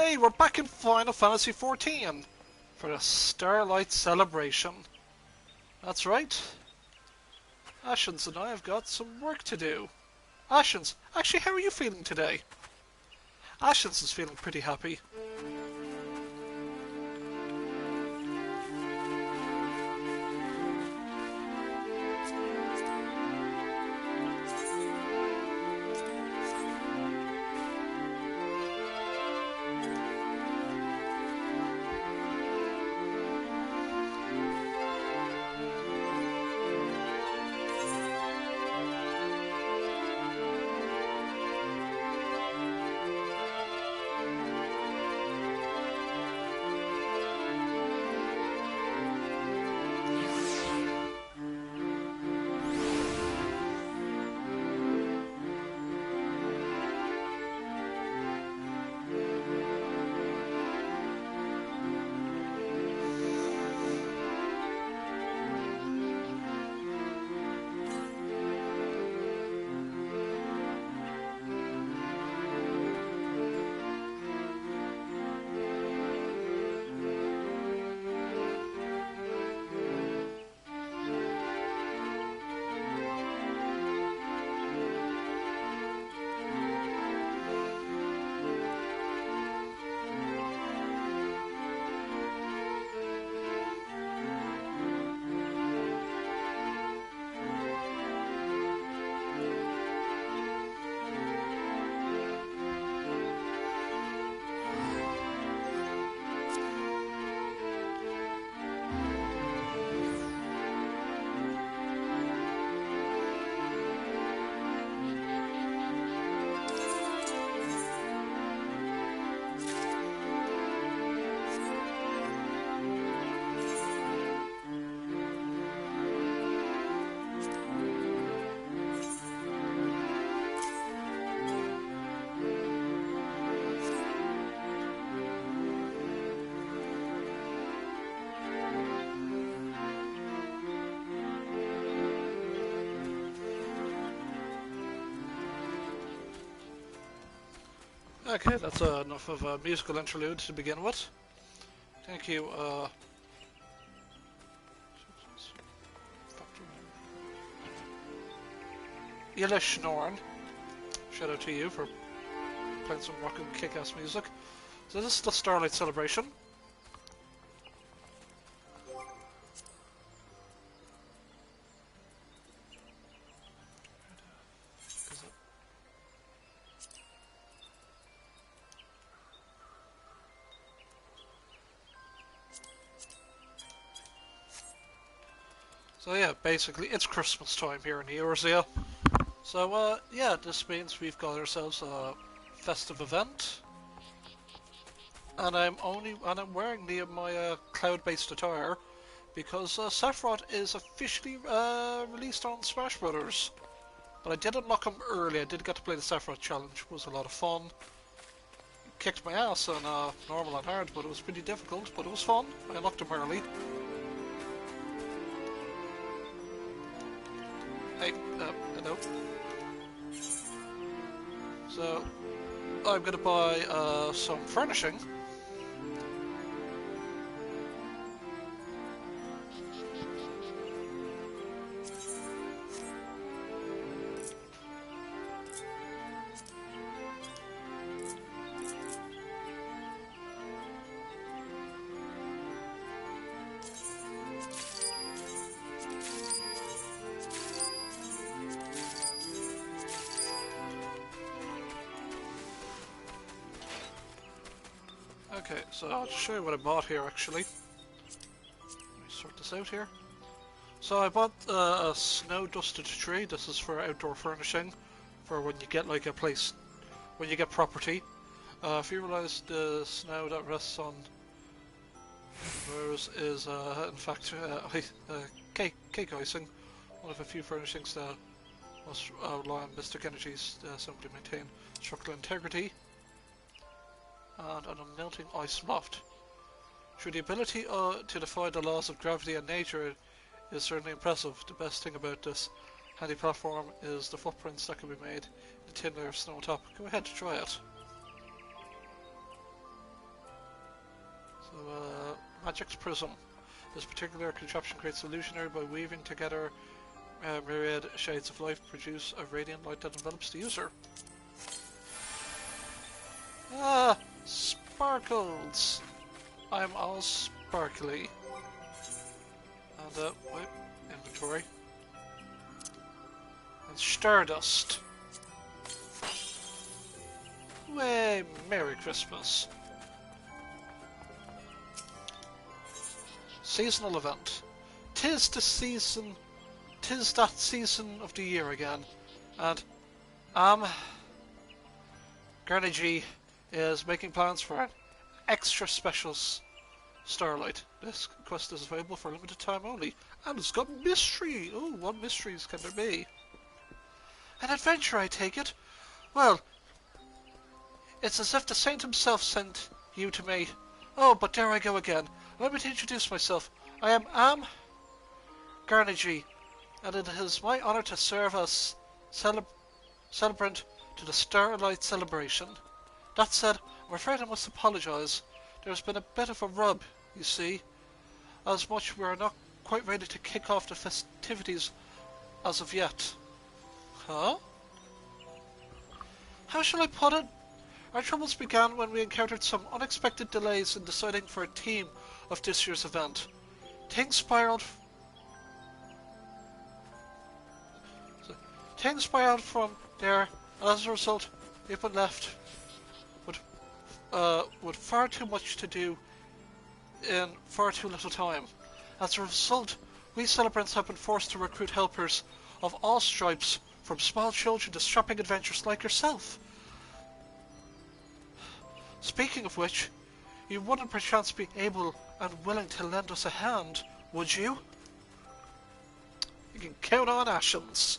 Hey, we're back in Final Fantasy XIV for the Starlight celebration. That's right. Ashens and I have got some work to do. Ashens, actually, how are you feeling today? Ashens is feeling pretty happy. Okay, that's enough of a musical interlude to begin with. Thank you, Elish Norn. Shout out to you for playing some rockin' kick-ass music. So this is the Starlight celebration. So yeah, basically it's Christmas time here in Eorzea. So yeah, this means we've got ourselves a festive event, and I'm wearing my cloud-based attire because Sephiroth is officially released on Smash Brothers. But I did unlock him early. I did get to play the Sephiroth challenge. It was a lot of fun. Kicked my ass on normal and hard, but it was pretty difficult. But it was fun. I unlocked him early. Hey, hello. So, I'm gonna buy some furnishing. Okay, so I'll just show you what I bought here actually. Let me sort this out here. So I bought a snow-dusted tree. This is for outdoor furnishing, for when you get like a place, when you get property. If you realise the snow that rests on those is in fact cake icing, one of a few furnishings that must rely on mystic energies simply maintain structural integrity. And an unmelting ice loft. Through the ability to defy the laws of gravity and nature is certainly impressive. The best thing about this handy platform is the footprints that can be made in the thin layer of snow on top. Go ahead, try it. Magic's Prism. This particular contraption creates illusionary by weaving together myriad shades of light, produce a radiant light that envelops the user. Ah, sparkles! I'm all sparkly. And, wait, inventory. And Stardust. Way, Merry Christmas. Seasonal event. 'Tis the season, 'tis that season of the year again. And, KDB is making plans for an extra special Starlight. This quest is available for a limited time only, and it's got mystery. Oh, what mysteries can there be? An adventure, I take it? Well, it's as if the saint himself sent you to me. Oh, but there I go again. Let me introduce myself. I am KDB, and it is my honor to serve as celebrant to the Starlight celebration. That said, I'm afraid I must apologize. There's been a bit of a rub, you see. As much we're not quite ready to kick off the festivities as of yet. Huh? How shall I put it? Our troubles began when we encountered some unexpected delays in deciding for a theme of this year's event. Things spiraled from there, and as a result, we've been left with far too much to do in far too little time. As a result, we celebrants have been forced to recruit helpers of all stripes, from small children to strapping adventurers like yourself. Speaking of which, you wouldn't perchance be able and willing to lend us a hand, would you? You can count on Ashens.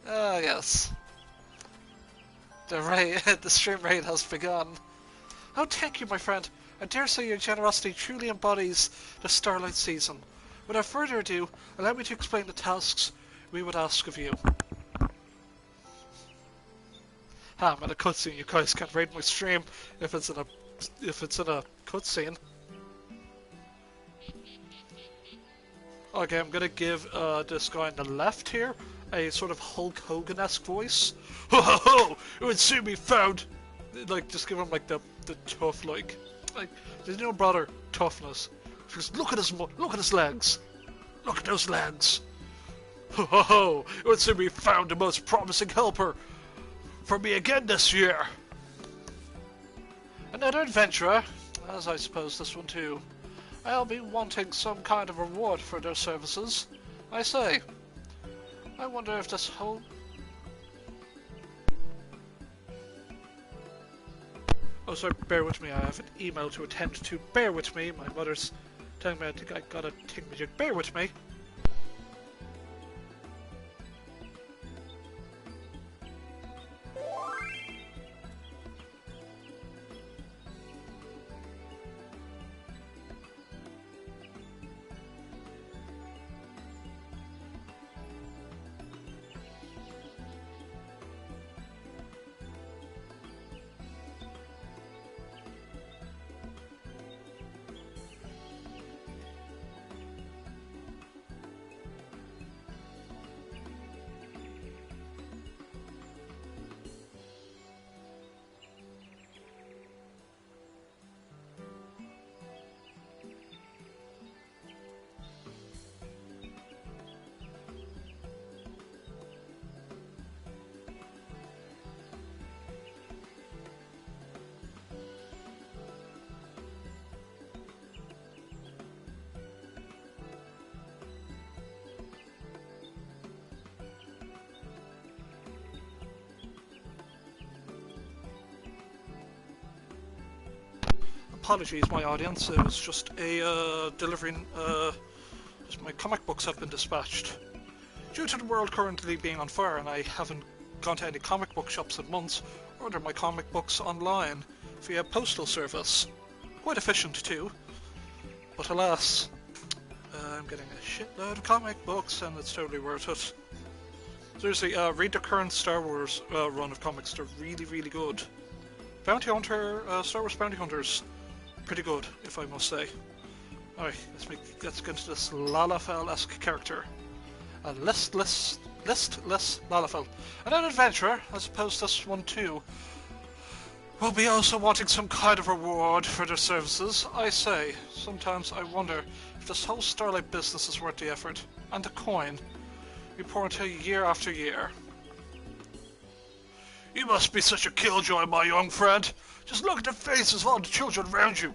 Ah, yes. The stream raid has begun. Oh, thank you, my friend. I dare say your generosity truly embodies the Starlight season. Without further ado, allow me to explain the tasks we would ask of you. I'm in a cutscene. You guys can't raid my stream if it's in a cutscene. Okay, I'm gonna give this guy on the left here a sort of Hulk Hogan-esque voice. Ho ho ho! It would soon be found. Like, just give him like the tough like there's no broader toughness. Just look at his legs. Look at those legs. Ho ho ho! It would soon be found the most promising helper for me again this year. Another adventurer, as I suppose this one too. I'll be wanting some kind of reward for their services. I say, I wonder if this whole... Oh, sorry, bear with me, I have an email to attend to. Bear with me, my mother's telling me I think I got a thingamajig. Bear with me. Apologies, my audience. It was just a delivering. Just my comic books have been dispatched. Due to the world currently being on fire, and I haven't gone to any comic book shops in months, ordered my comic books online via postal service. Quite efficient too. But alas, I'm getting a shitload of comic books, and it's totally worth it. Seriously, read the current Star Wars run of comics. They're really, really good. Bounty Hunter, Star Wars Bounty Hunter's pretty good, if I must say. Alright, let's get into this Lalafell-esque character. A listless Lalafell. And an adventurer, I suppose this one too, will be also wanting some kind of reward for their services. I say, sometimes I wonder if this whole Starlight business is worth the effort, and the coin we pour into year after year. You must be such a killjoy, my young friend. Just look at the faces of all the children around you.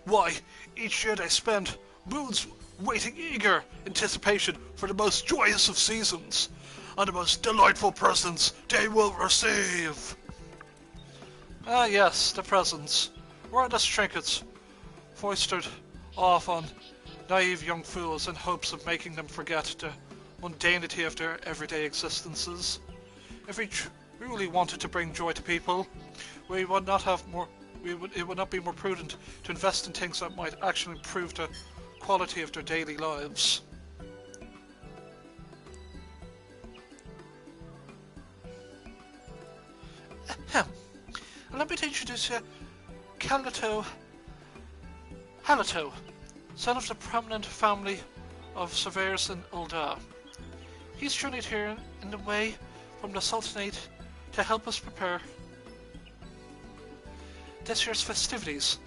Why, each year they spend moons waiting eager anticipation for the most joyous of seasons, and the most delightful presents they will receive. Ah yes, the presents. Wordless trinkets, foisted off on naive young fools in hopes of making them forget the mundanity of their everyday existences. If we truly wanted to bring joy to people, it would not be more prudent to invest in things that might actually improve the quality of their daily lives. Ahem. Allow me to introduce you, Halato, son of the prominent family of surveyors in Ulda. He's journeyed here in the way from the Sultanate to help us prepare this year's festivities.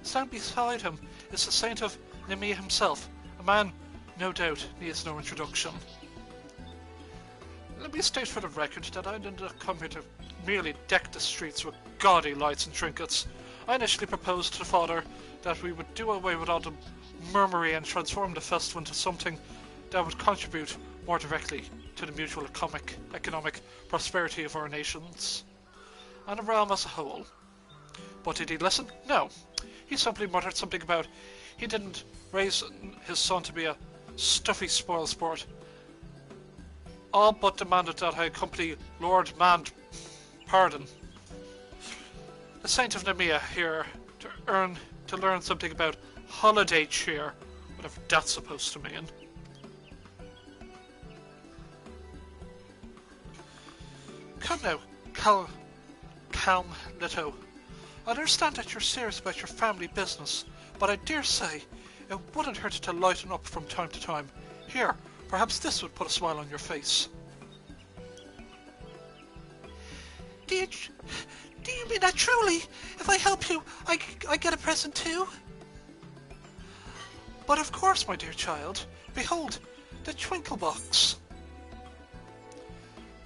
Standing beside him is the Saint of Nemea himself, a man no doubt needs no introduction. Let me state for the record that I did not come here to merely deck the streets with gaudy lights and trinkets. I initially proposed to the father that we would do away with all the murmury and transform the festival into something that would contribute more directly to the mutual economic prosperity of our nations, and the realm as a whole. But did he listen? No. He simply muttered something about he didn't raise his son to be a stuffy spoilsport, all but demanded that I accompany Lord Pardon, the Saint of Nemea, here to learn something about holiday cheer, whatever that's supposed to mean. Come now, calm Leto. I understand that you're serious about your family business, but I dare say it wouldn't hurt to lighten up from time to time. Here, perhaps this would put a smile on your face. Do you mean that truly? If I help you, I get a present too? But of course, my dear child. Behold, the twinkle box.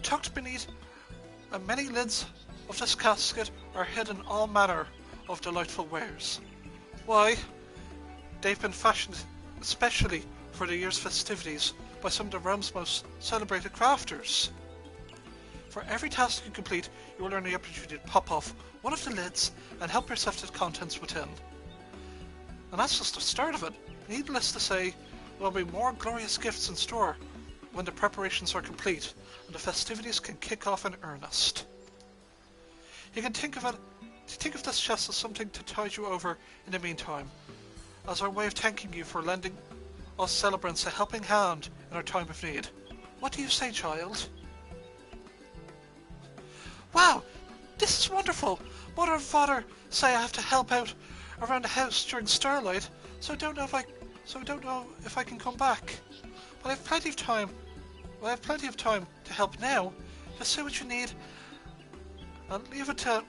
Tucked beneath many lids of this casket are hidden all manner of delightful wares. Why, they've been fashioned especially for the year's festivities by some of the realm's most celebrated crafters. For every task you complete, you will earn the opportunity to pop off one of the lids and help yourself to the contents within. And that's just the start of it. Needless to say, there will be more glorious gifts in store when the preparations are complete and the festivities can kick off in earnest. You can think of this chest as something to tide you over in the meantime, as our way of thanking you for lending us celebrants a helping hand in our time of need. What do you say, child? Wow, this is wonderful! Mother and Father say I have to help out around the house during Starlight, so I don't know if I can come back. But I have plenty of time. Well, I have plenty of time to help now. Just say what you need. I'll leave it to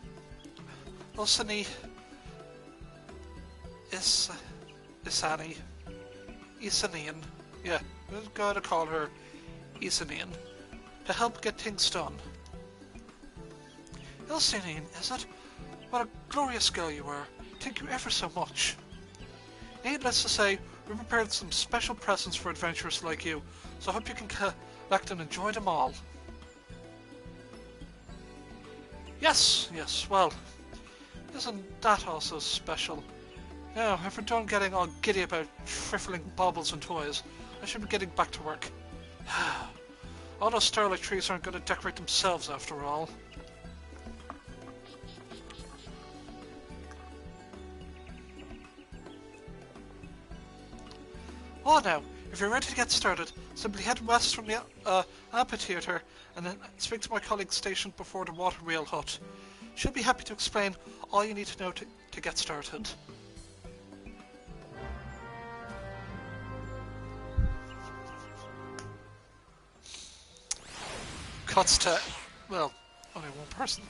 Ilsani. Isanian. Yeah, we're going to call her Isanian to help get things done. Ilsanian, is it? What a glorious girl you are. Thank you ever so much. Needless to say, we prepared some special presents for adventurers like you, so I hope you can collect and enjoy them all. Yes, well, isn't that also special? Now, if we're done getting all giddy about trifling baubles and toys, I should be getting back to work. All those Starlight trees aren't going to decorate themselves after all. Oh, now, if you're ready to get started, simply head west from the amphitheater and then speak to my colleague stationed before the water wheel hut. She'll be happy to explain all you need to know to get started. Cuts to, well, only one person.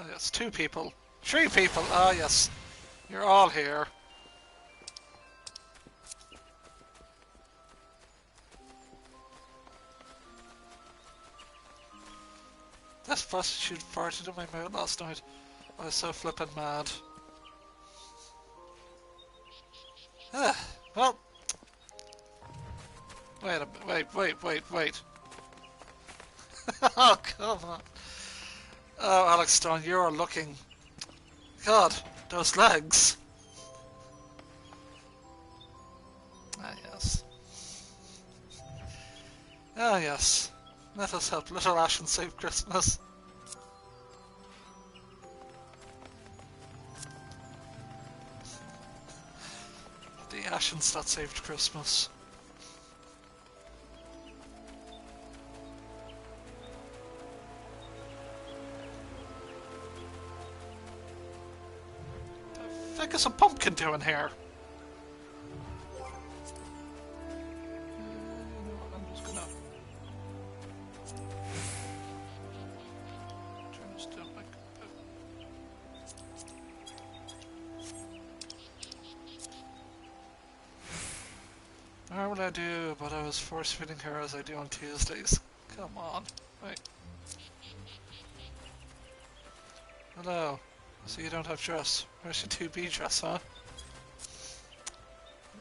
Yes, 2 people. 3 people! Ah, yes. You're all here. This prostitute farted in my mouth last night. I was so flippin' mad. Well. Wait a minute. Wait. Oh, come on. Oh, Alex Stone, you are looking... God, those legs. Ah, yes. Ah, yes. Let us help little Ashen save Christmas. The Ashens that saved Christmas. The fuck is a pumpkin doing here? I'm just gonna turn this down like a what would I do? But I was force feeding her as I do on Tuesdays. Come on. Wait. Hello. So you don't have dress. Where's your 2B dress, huh?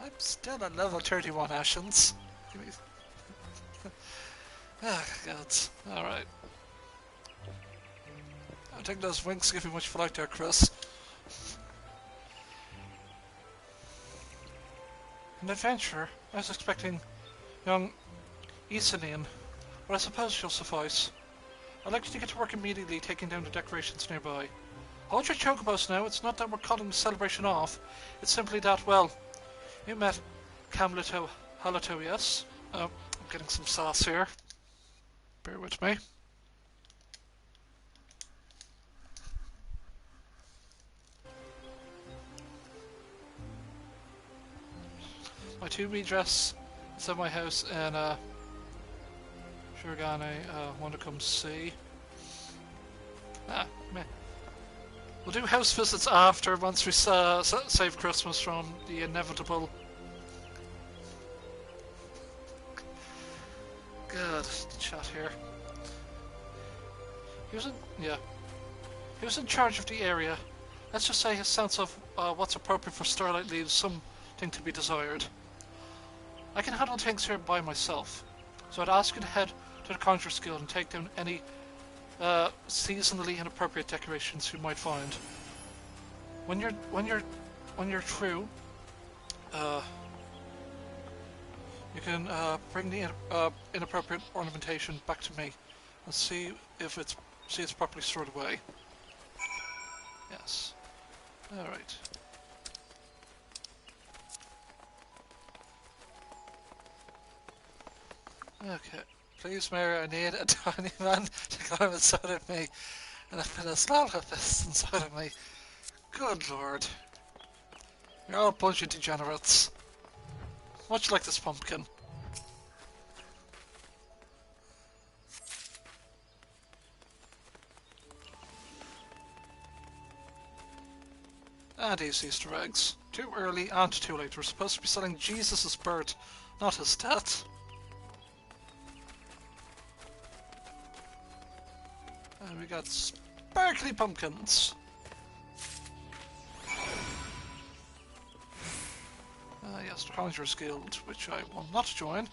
I'm still at level 31 Ashens. Give me... Ah, God. Alright. I think those winks give you much flight there, Chris. An adventure? I was expecting young Isanin, but I suppose she'll suffice. I'd like you to get to work immediately taking down the decorations nearby. Hold your chocobos now, it's not that we're calling the celebration off, it's simply that, well, you met Camleto Halato, yes? I'm getting some sauce here. Bear with me. My 2B dress is at my house in Shurigane, want to come see. Ah, meh. We'll do house visits after, once we save Christmas from the inevitable. Good chat here. He was in charge of the area. Let's just say his sense of what's appropriate for Starlight leaves something to be desired. I can handle things here by myself, so I'd ask you to head to the Conjure Guild and take down any seasonally inappropriate decorations you might find. When you're through, you can bring the inappropriate ornamentation back to me and see it's properly stored away. Yes. All right. Okay. Please, Mary, I need a tiny man to come inside of me, and I've been a small of this inside of me. Good lord. You're all a bunch of degenerates. Much like this pumpkin. And these Easter eggs. Too early and too late. We're supposed to be selling Jesus' birth, not his death. And we got sparkly pumpkins. Yes, the Conjurer's Guild, which I will not join.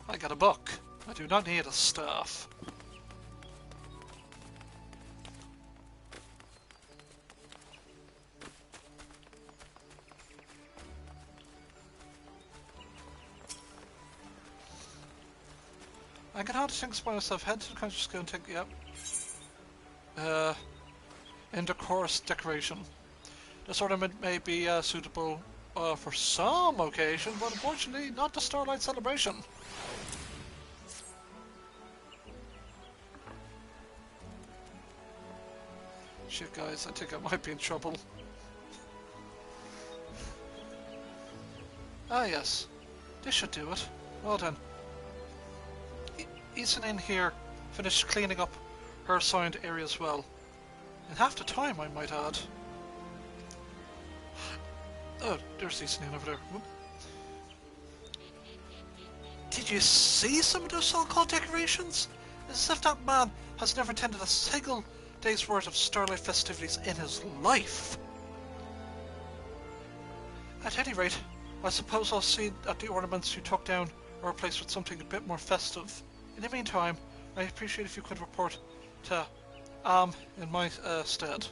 I got a book. I do not need a staff. I can hardly think by myself. Head to the Conjurer's Guild and take, yep. Intercourse decoration. This ornament may be suitable for some occasion, but unfortunately not the Starlight celebration. Shit, guys, I think I might be in trouble. Ah, yes. This should do it. Well done. Ethan in here finished cleaning up her assigned area as well. In half the time, I might add. Oh, there's Ethan in over there. Whoop. Did you see some of those so-called decorations? As if that man has never attended a single day's worth of Starlight festivities in his life. At any rate, I suppose I'll see that the ornaments you took down are replaced with something a bit more festive. In the meantime, I'd appreciate if you could report to in my stead.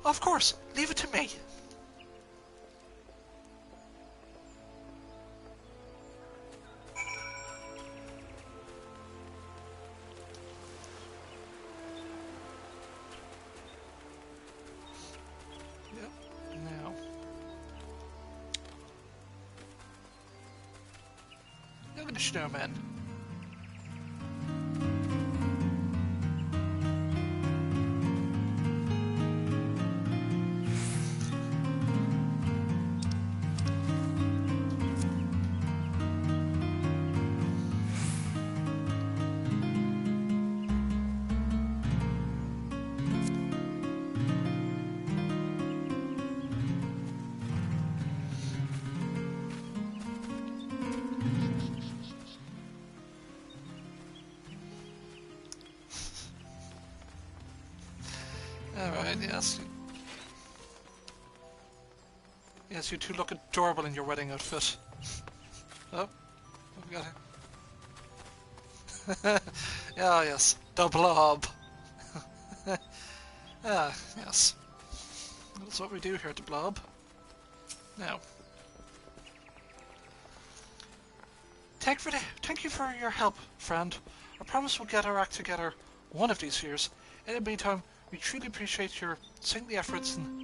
Of course, leave it to me. Snowman. Alright, yes. Yes, you two look adorable in your wedding outfit. Oh, what we got here? Ah, yes, the blob. Ah, yes. That's what we do here at the blob. Now. Thank you for your help, friend. I promise we'll get our act together one of these years. In the meantime, we truly appreciate your saintly efforts and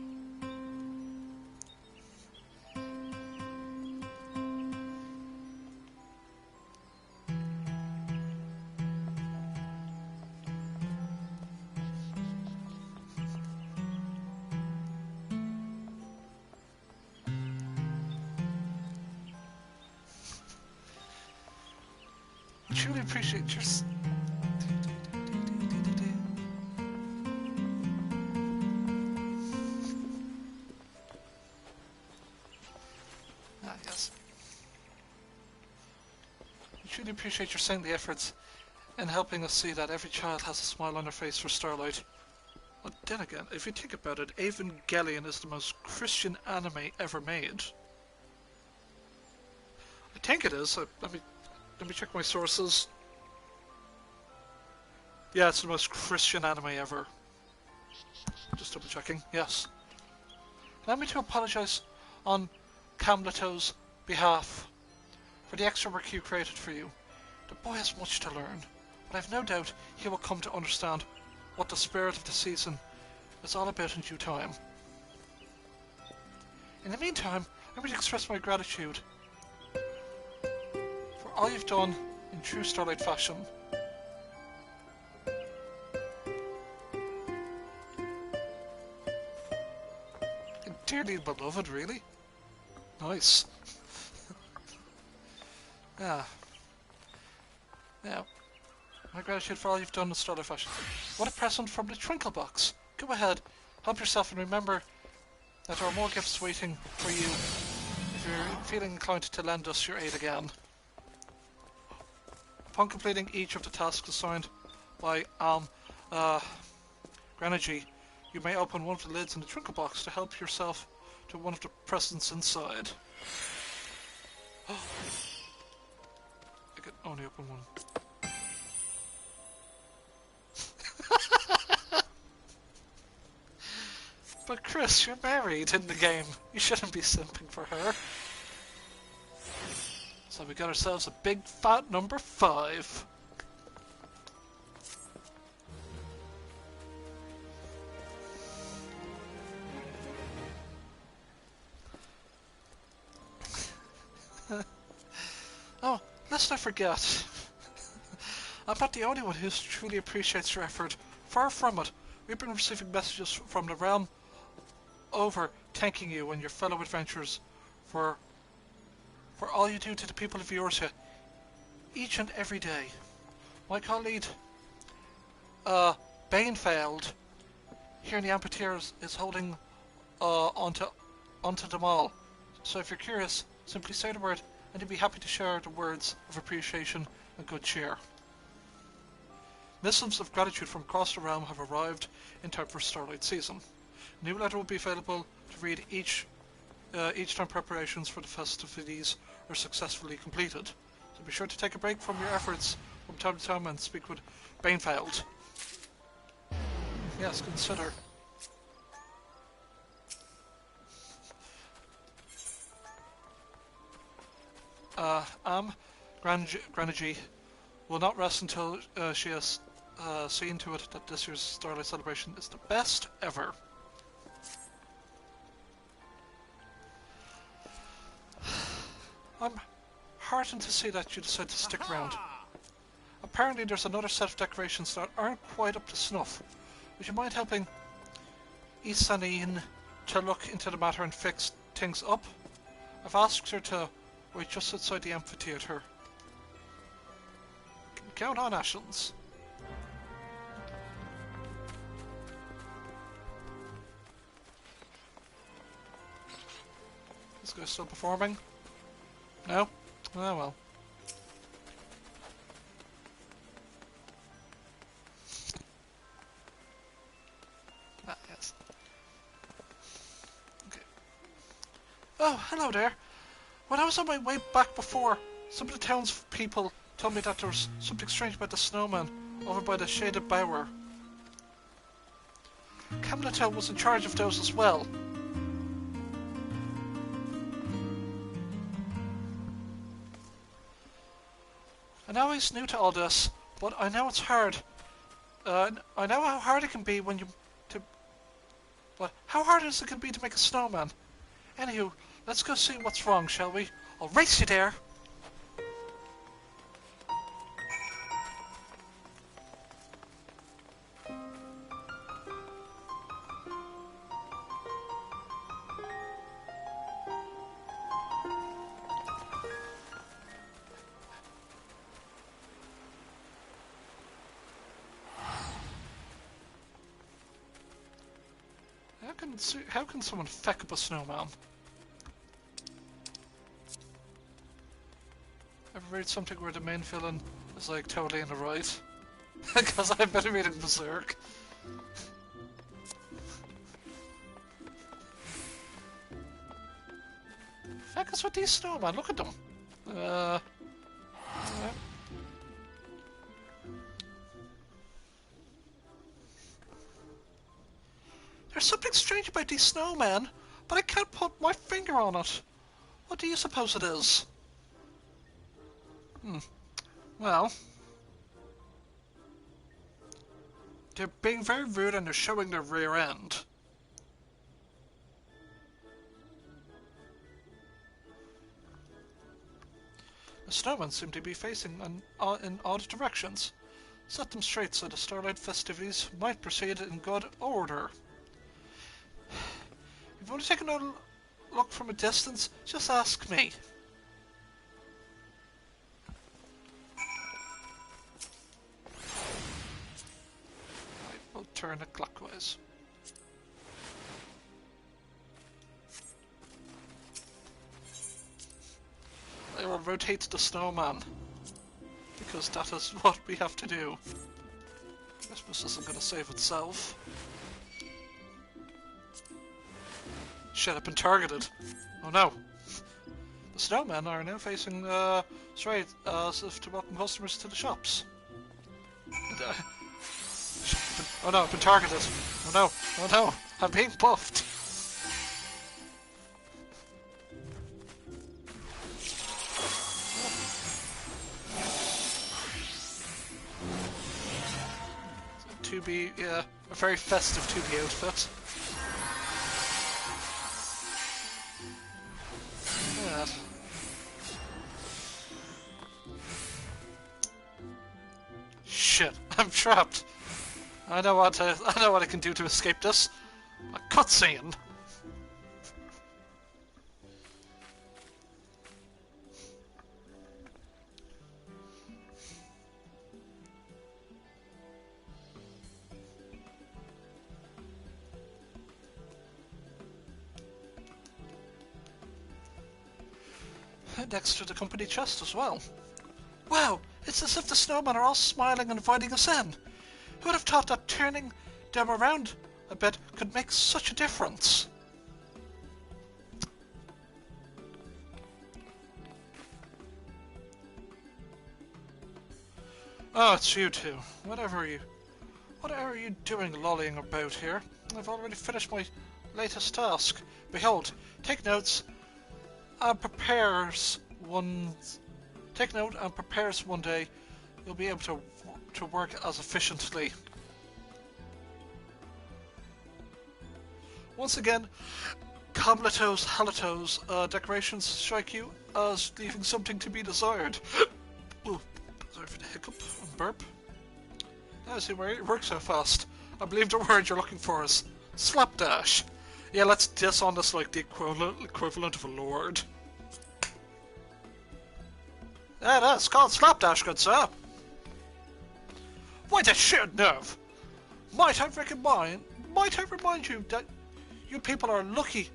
truly appreciate your appreciate your saintly efforts in helping us see that every child has a smile on their face for Starlight. But then again, if you think about it, Evangelion is the most Christian anime ever made. I think it is. Let me check my sources. Yeah, it's the most Christian anime ever. Just double checking. Yes. Allow me to apologize on Camleto's behalf for the extra work you created for you. The boy has much to learn, but I've no doubt he will come to understand what the spirit of the season is all about in due time. In the meantime, let me express my gratitude for all you've done in true Starlight fashion. And dearly beloved, really? Nice. Ah. Now, my gratitude for all you've done in Starlight fashion. What a present from the Twinkle Box. Go ahead, help yourself, and remember that there are more gifts waiting for you if you're feeling inclined to lend us your aid again. Upon completing each of the tasks assigned by Granergy, you may open one of the lids in the Twinkle Box to help yourself to one of the presents inside. I could only open one. But Chris, you're married in the game. You shouldn't be simping for her. So we got ourselves a big fat number 5. Oh, lest I forget. I'm not the only one who truly appreciates your effort. Far from it. We've been receiving messages from the realm over thanking you and your fellow adventurers for all you do to the people of Eorzea each and every day. My colleague, Banefeld, here in the amphitheater is holding onto them all. So if you're curious, simply say the word and he'd be happy to share the words of appreciation and good cheer. Missives of gratitude from across the realm have arrived in time for Starlight season. A new letter will be available to read each time preparations for the festivities are successfully completed. So be sure to take a break from your efforts from time to time and speak with Banefeld. Yes, consider. Granagy will not rest until she has seen to it that this year's Starlight celebration is the best ever. I'm heartened to see that you decided to stick around. Apparently there's another set of decorations that aren't quite up to snuff. Would you mind helping Isanine to look into the matter and fix things up? I've asked her to wait just outside the amphitheater. Count on Ashlands. This guy's still performing? No? Oh well. Ah, yes. Okay. Oh, hello there. When I was on my way back before, some of the townspeople told me that there was something strange about the snowman over by the Shaded Bower. Camletel was in charge of those as well. I know he's new to all this, but I know it's hard. I know how hard it can be when you... But how hard is it can be to make a snowman? Anywho, let's go see what's wrong, shall we? I'll race you there! How can someone feck up a snowman? Ever read something where the main villain is like totally in the right? Because I've been reading Berserk. Feck us with these snowmen, look at them. There's something strange about these snowmen, but I can't put my finger on it. What do you suppose it is? Well, they're being very rude and they're showing their rear end. The snowmen seem to be facing in odd directions. Set them straight so the Starlight festivities might proceed in good order. If you want to take another look from a distance, just ask me. Right, we'll turn it clockwise. I will rotate the snowman, because that is what we have to do. Christmas isn't going to save itself. Shit, I've been targeted. Oh no. The snowmen are now facing straight as if to welcome customers to the shops. Oh no, I've been targeted. Oh no, oh no, I'm being buffed. So 2B, yeah, a very festive 2B outfit. Shit, I'm trapped. I know what I can do to escape this. A cutscene. Next to the company chest as well. Wow, it's as if the snowmen are all smiling and inviting us in. Who would have thought that turning them around a bit could make such a difference? Oh, it's you two. Whatever are you doing lollying about here? I've already finished my latest task. Behold, take notes and prepares one. Take note and prepares one day you'll be able to work as efficiently. Once again, Cobbletos Halatos decorations strike you as leaving something to be desired. Ooh, sorry for the hiccup and burp. I see where it works so fast. I believe the word you're looking for is slapdash. Yeah, let's diss on this like the equivalent of a lord. Yeah, that's called slapdash, good sir. Why, the sheer nerve! Might I remind you that you people are lucky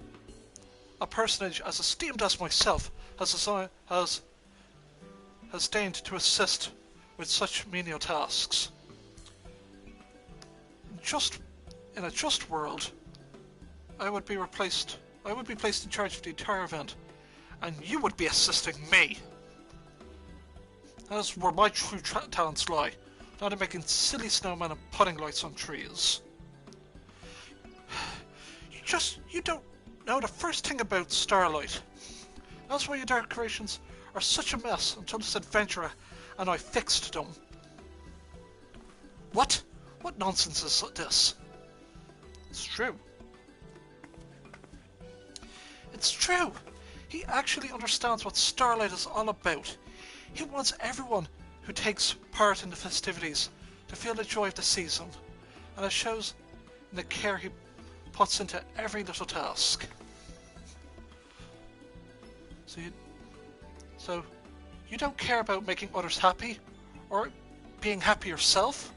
a personage as esteemed as myself has deigned to assist with such menial tasks. In a just world, I would be placed in charge of the entire event, and you would be assisting me. That's where my true talents lie, not in making silly snowmen and putting lights on trees. You don't know the first thing about Starlight. That's why your decorations are such a mess until this adventurer and I fixed them. What? What nonsense is this? It's true. It's true! He actually understands what Starlight is all about. He wants everyone who takes part in the festivities to feel the joy of the season, and it shows in the care he puts into every little task. So you don't care about making others happy, or being happy yourself?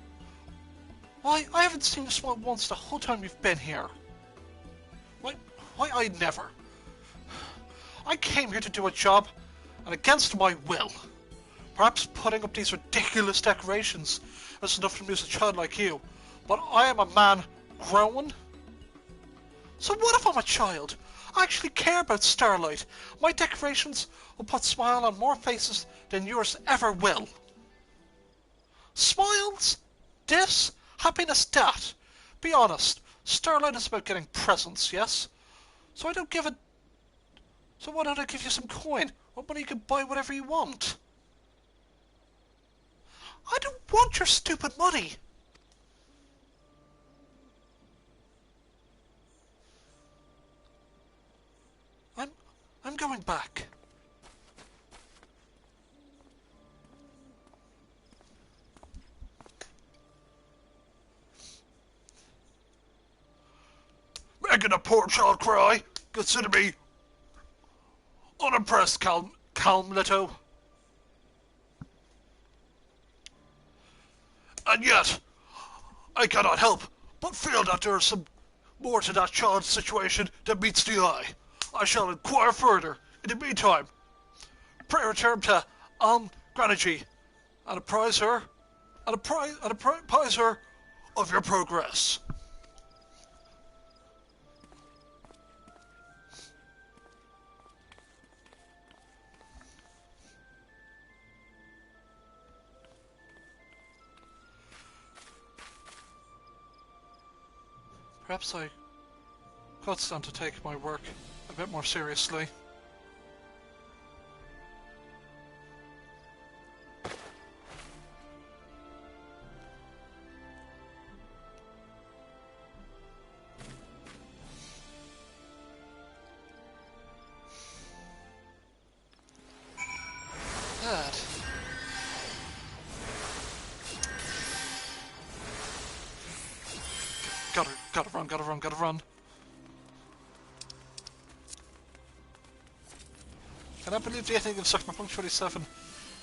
Why, I haven't seen you smile once the whole time you've been here. Why I never? I came here to do a job, and against my will. Perhaps putting up these ridiculous decorations is enough to amuse a child like you, but I am a man grown. So what if I'm a child? I actually care about Starlight. My decorations will put smile on more faces than yours ever will. Smiles? This? Happiness that? Be honest, Starlight is about getting presents, yes? So why don't I give you some coin? What money you can buy whatever you want? I don't want your stupid money! I'm going back. Making a poor child cry? Consider me unimpressed, Calmletto. And yet, I cannot help but feel that there is some more to that child's situation than meets the eye. I shall inquire further. In the meantime, pray return to Granagy and apprise her of your progress. Perhaps I could stand to take my work a bit more seriously. Gotta run, gotta run, gotta run. Can I believe the ending of Cyberpunk 27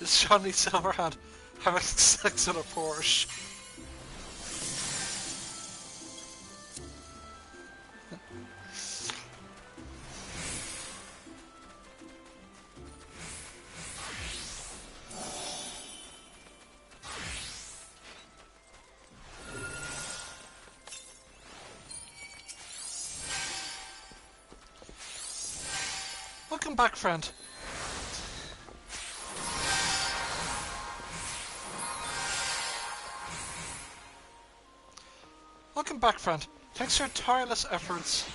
is Johnny Silverhand having sex in a Porsche? Welcome back, friend. Welcome back, friend. Thanks for your tireless efforts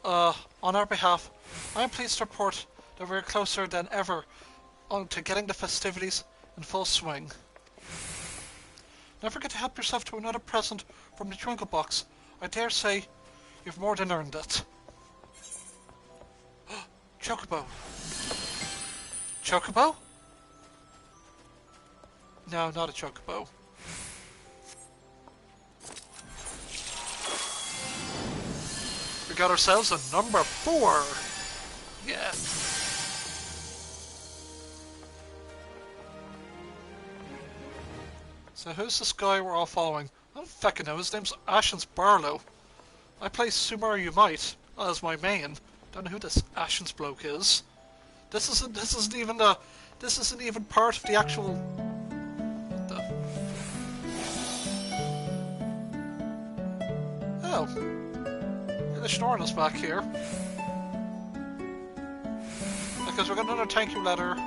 on our behalf. I am pleased to report that we are closer than ever to getting the festivities in full swing. Don't forget to help yourself to another present from the Twinkle Box. I dare say you've more than earned it. Chocobo. Chocobo? No, not a chocobo. We got ourselves a number 4. Yeah. So who's this guy we're all following? I don't fucking know. His name's Ashens Barlow. I play Sumaru You Might as my main. Don't know who this Ashens bloke is. This isn't even part of the actual. What the? Oh, the Schnorren is back here. Because we got another thank you letter.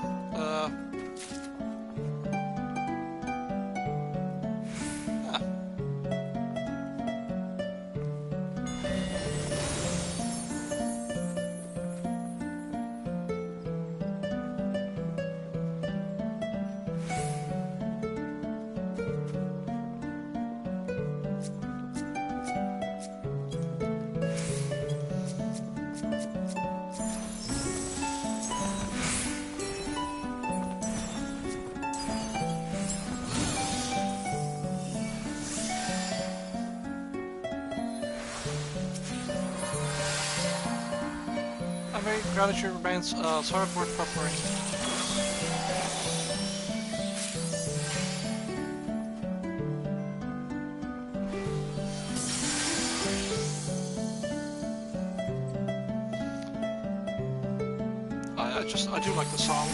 Gratitude remains hard work preparation. I do like the song.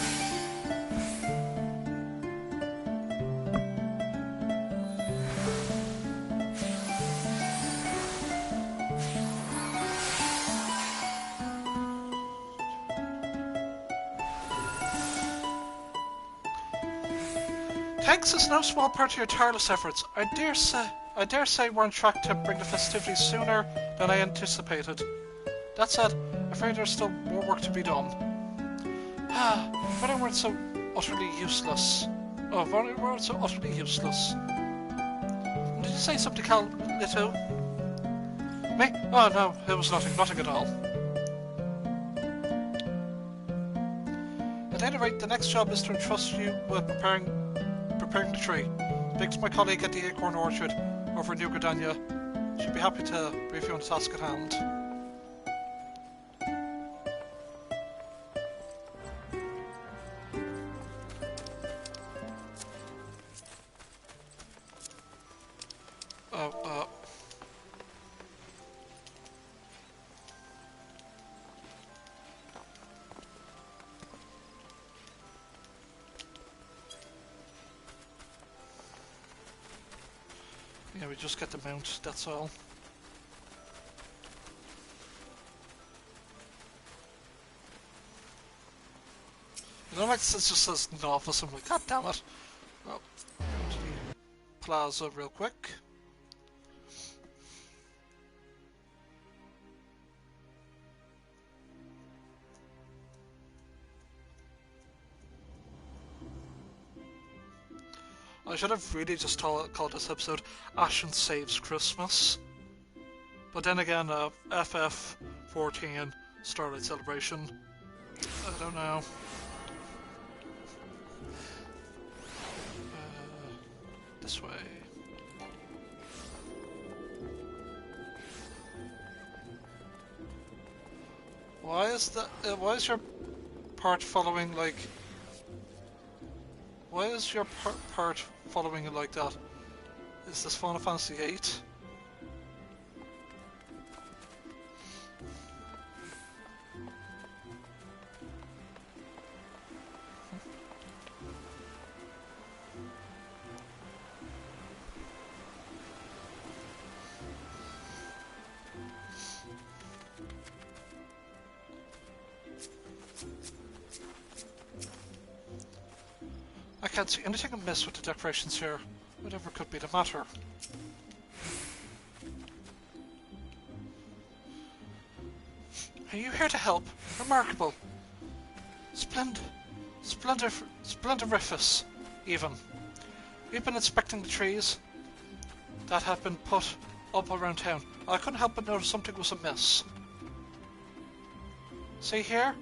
Thanks is no small part of your tireless efforts. I dare say we're on track to bring the festivities sooner than I anticipated. That said, I'm afraid there's still more work to be done. If I weren't so utterly useless. Oh, if I weren't so utterly useless. Did you say something, Little? Me? Oh no, it was nothing at all. At any rate, the next job is to entrust you with preparing the tree. Speak to my colleague at the Acorn Orchard over in New Gridania. She'll be happy to brief you on the task at hand. Yeah, we just get the mount, that's all. You know, like, it just says novice, I'm like, god damn it. Well, go to the plaza real quick. I should have really just called this episode Ashen Saves Christmas. But then again, FF14 Starlight Celebration. I don't know. This way. Why is that? Why is your part following like? Why is your part following it like that? Is this Final Fantasy VIII? I can't see anything amiss with the decorations here. Whatever could be the matter. Are you here to help? Remarkable. Splendoriferous, even. We've been inspecting the trees that have been put up around town. I couldn't help but notice something was amiss. See here?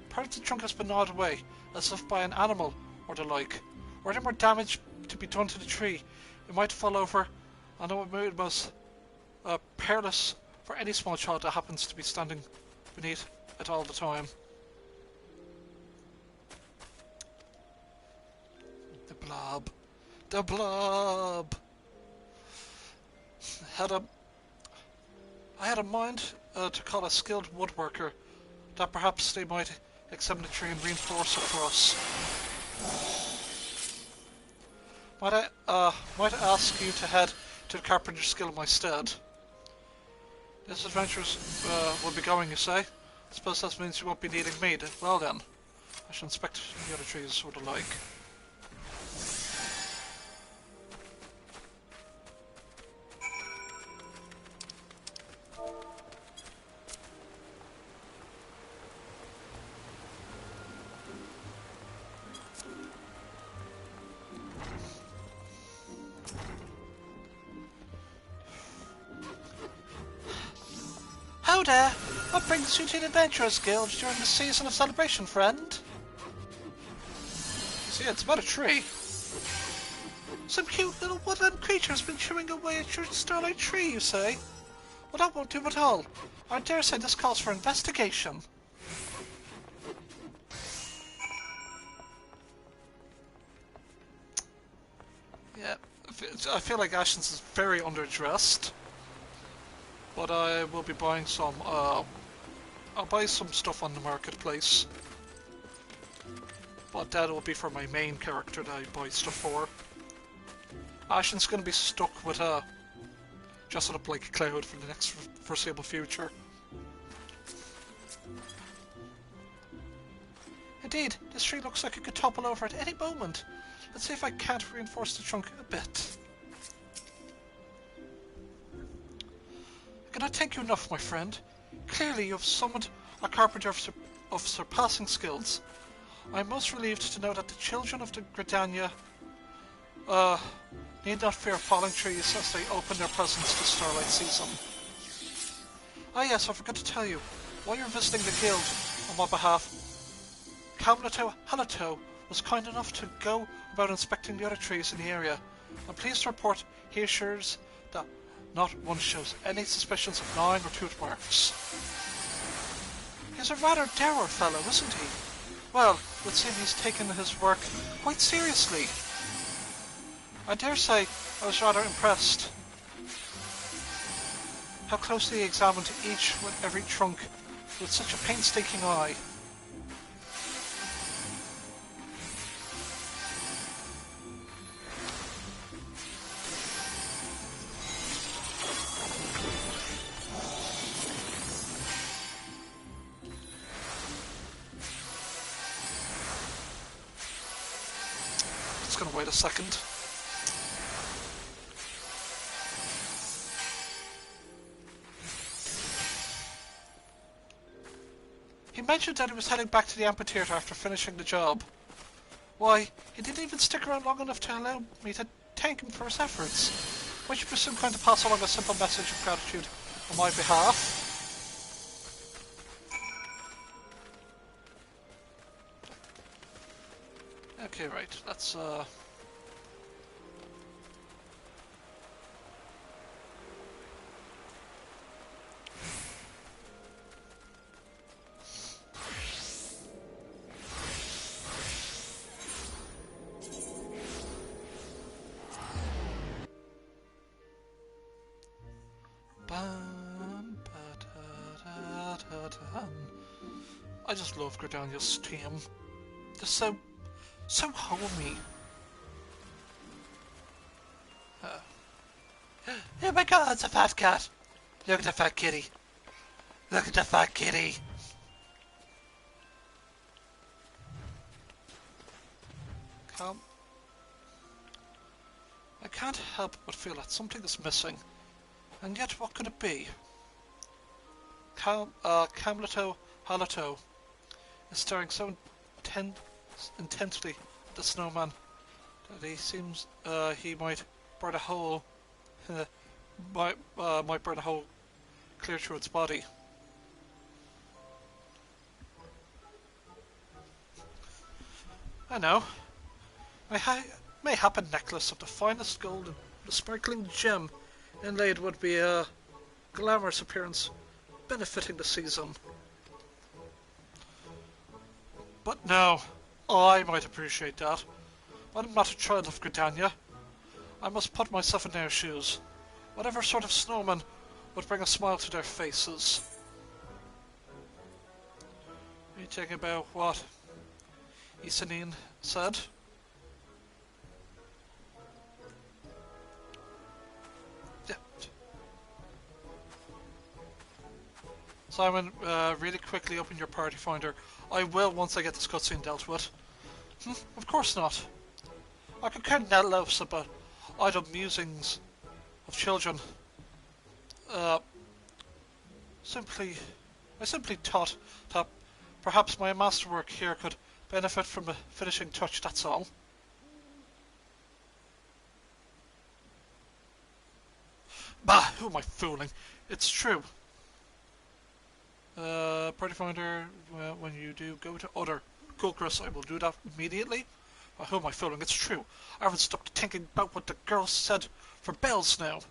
Part of the trunk has been gnawed away, as if by an animal or the like. Were there more damage to be done to the tree, it might fall over. I know it was perilous for any small child that happens to be standing beneath it all the time. The blob. The blob! I had a mind to call a skilled woodworker, that perhaps they might examine the tree and reinforce it for us. Might I ask you to head to the carpenter's guild in my stead? This adventurers will be going, you say? I suppose that means you won't be needing me. Well then, I shall inspect the other trees or the like. How there! What brings you to the Adventurers Guild during the season of celebration, friend? See, it's about a tree. Some cute little woodland creature has been chewing away at your Starlight tree, you say? Well, that won't do at all. I dare say this calls for investigation. Yeah, I feel like Ashens is very underdressed. But I will be buying some, I'll buy some stuff on the marketplace. But that will be for my main character that I buy stuff for. Ashen's gonna be stuck with, dressing up like a cloud for the next foreseeable future. Indeed, this tree looks like it could topple over at any moment. Let's see if I can't reinforce the trunk a bit. I cannot thank you enough, my friend. Clearly you have summoned a carpenter of surpassing skills. I am most relieved to know that the children of the Gridania need not fear falling trees as they open their presents to Starlight season. Ah yes, I forgot to tell you. While you're visiting the guild on my behalf, Kamlato Halato was kind enough to go about inspecting the other trees in the area. I'm pleased to report he assures that not one shows any suspicions of gnawing or tooth marks. He's a rather dour fellow, isn't he? Well, it would seem he's taken his work quite seriously. I dare say I was rather impressed how closely he examined each and every trunk with such a painstaking eye. Gonna wait a second. He mentioned that he was heading back to the amphitheater after finishing the job. Why, he didn't even stick around long enough to allow me to thank him for his efforts. Would you presume kind to pass along a simple message of gratitude on my behalf? Okay, right, let's Bam, ba-da-da-da-da. I just love Gridania's team. They're so homey. Oh my god, it's a fat cat! Look at the fat kitty. Look at the fat kitty. I can't help but feel that something is missing. And yet, what could it be? Camleto Halato is staring so intensely at the snowman that he seems he might burn a hole. might burn a hole clear through its body. I know. Mayhap a necklace of the finest gold and a sparkling gem inlaid would be a glamorous appearance benefiting the season. But no, I might appreciate that, but I'm not a child of Gridania. I must put myself in their shoes. Whatever sort of snowman would bring a smile to their faces. Are you thinking about what Isanin said? Yeah. Simon, really quickly open your party finder. I will once I get this cutscene dealt with. Of course not. I could care less about idle musings of children. I simply thought that perhaps my masterwork here could benefit from a finishing touch, that's all. Bah, who am I fooling? It's true. Party finder, when you do go to other. Cool, Chris, I will do that immediately. Who am I fooling? It's true. I haven't stopped thinking about what the girl said for bells now.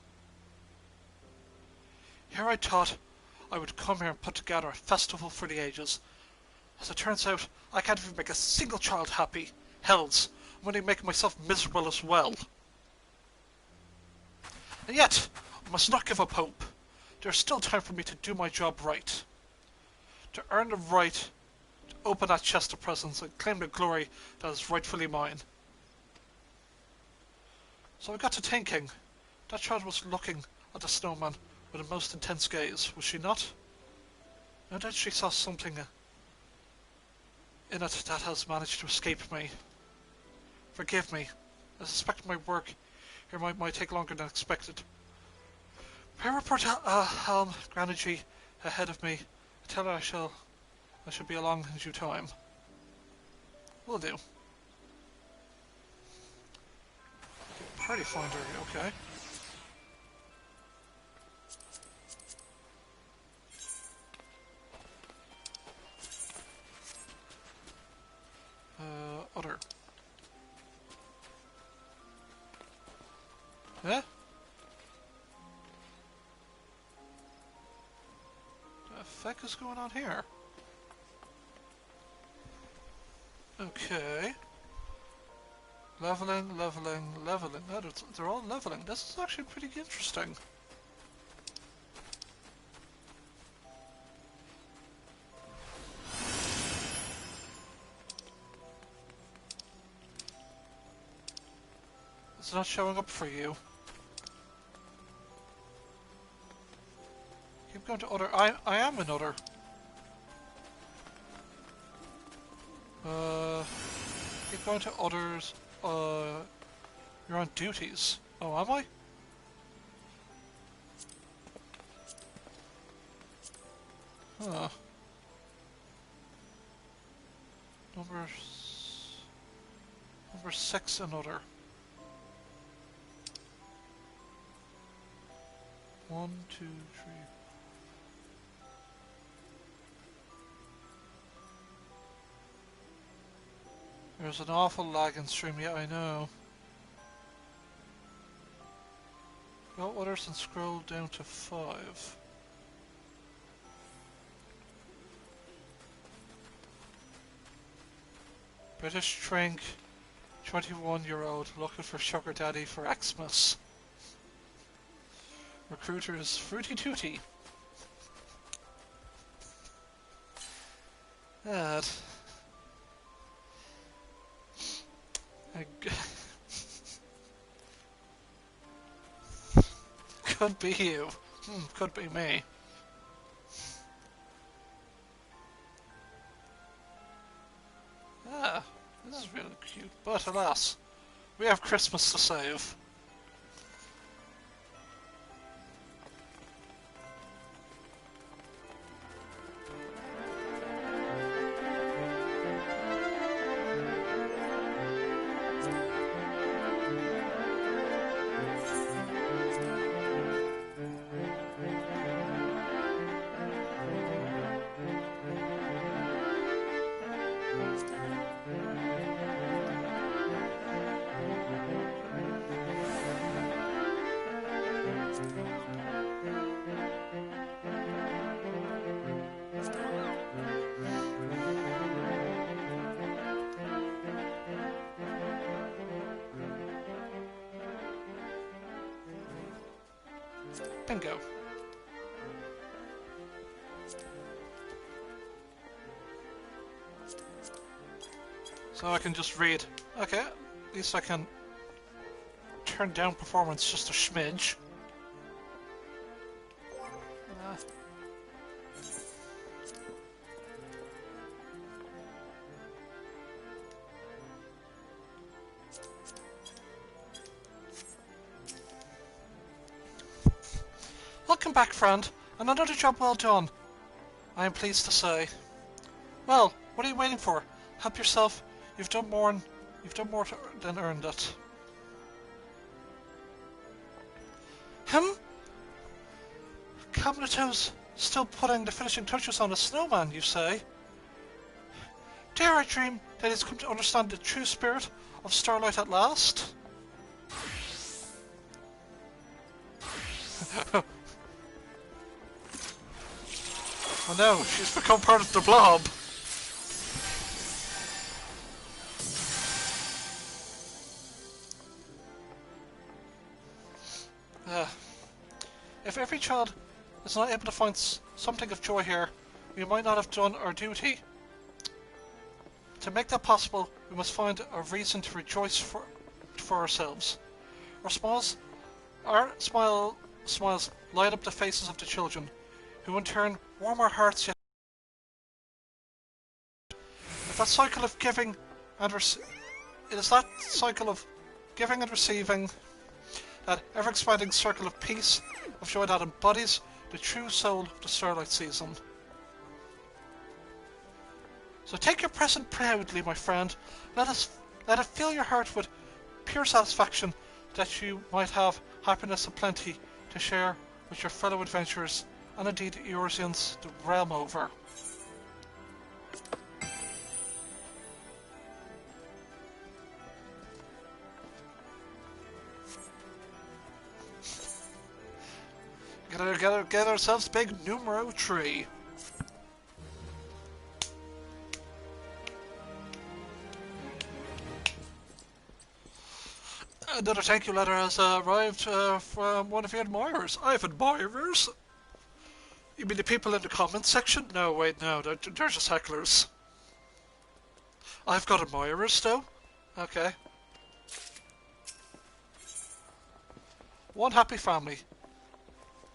Here I thought I would come here and put together a festival for the ages. As it turns out, I can't even make a single child happy. Hells, I'm only making myself miserable as well. And yet, I must not give up hope. There's still time for me to do my job right. To earn the right to open that chest of presents and claim the glory that is rightfully mine. So I got to thinking. That child was looking at the snowman with a most intense gaze, was she not? No doubt she saw something in it that has managed to escape me. Forgive me. I suspect my work here might take longer than expected. Pray report Helm Granergy ahead of me. Tell her I shall be along in due time. Will do. Party finder, okay. Other. Yeah? What the heck is going on here? Okay. Leveling. No, they're all leveling. This is actually pretty interesting. It's not showing up for you. Keep going to other. I am in other. Keep going to others. You're on duties. Oh, am I? Huh. Number 6 in other. 1, 2, 3. There's an awful lag in stream, yeah, I know. Go others and scroll down to 5. British Trink, 21-year-old looking for sugar daddy for Xmas. Recruiter's Fruity Tooty. That. Could be you. Could be me. Ah, this is really cute. But alas, we have Christmas to save. Bingo. So I can just read. Okay, at least I can turn down performance just a smidge. Welcome back, friend, and another job well done, I am pleased to say. Well, what are you waiting for? Help yourself. You've done more than earned it. Cabineto's still putting the finishing touches on the snowman, you say? Dare I dream that he's come to understand the true spirit of Starlight at last? Oh no, she's become part of the blob. If every child is not able to find something of joy here, we might not have done our duty. To make that possible, we must find a reason to rejoice for ourselves. Our smiles light up the faces of the children, who in turn warm our hearts yet. If that cycle of giving and it is that cycle of giving and receiving, that ever-expanding circle of peace, of joy that embodies the true soul of the Starlight season. So take your present proudly, my friend. Let it fill your heart with pure satisfaction that you might have happiness aplenty to share with your fellow adventurers, and indeed Eorzeans the realm over. Get ourselves a big numero tree. Another thank you letter has arrived from one of your admirers. I have admirers? You mean the people in the comments section? No, wait, no, they're just hecklers. I've got admirers though. Okay. One happy family.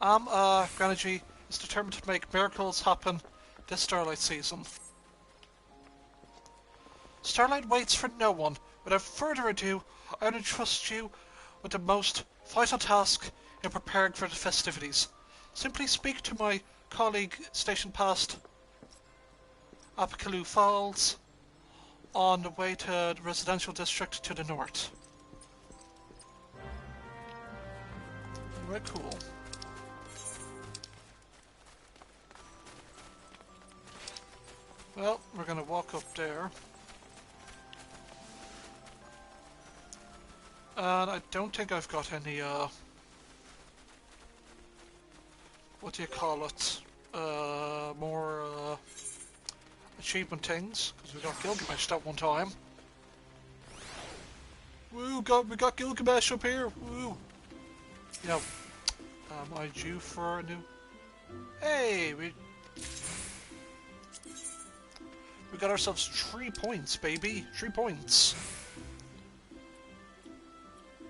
Grenergy is determined to make miracles happen this Starlight season. Starlight waits for no one. Without further ado, I entrust you with the most vital task in preparing for the festivities. Simply speak to my colleague stationed past Apicaloo Falls on the way to the residential district to the north. Very cool. Well, we're gonna walk up there. And I don't think I've got any, what do you call it? More, achievement things, because we got Gilgamesh that one time. Woo, we got Gilgamesh up here, woo! You know, Am I due for a new... Hey! We got ourselves 3 points, baby! 3 points!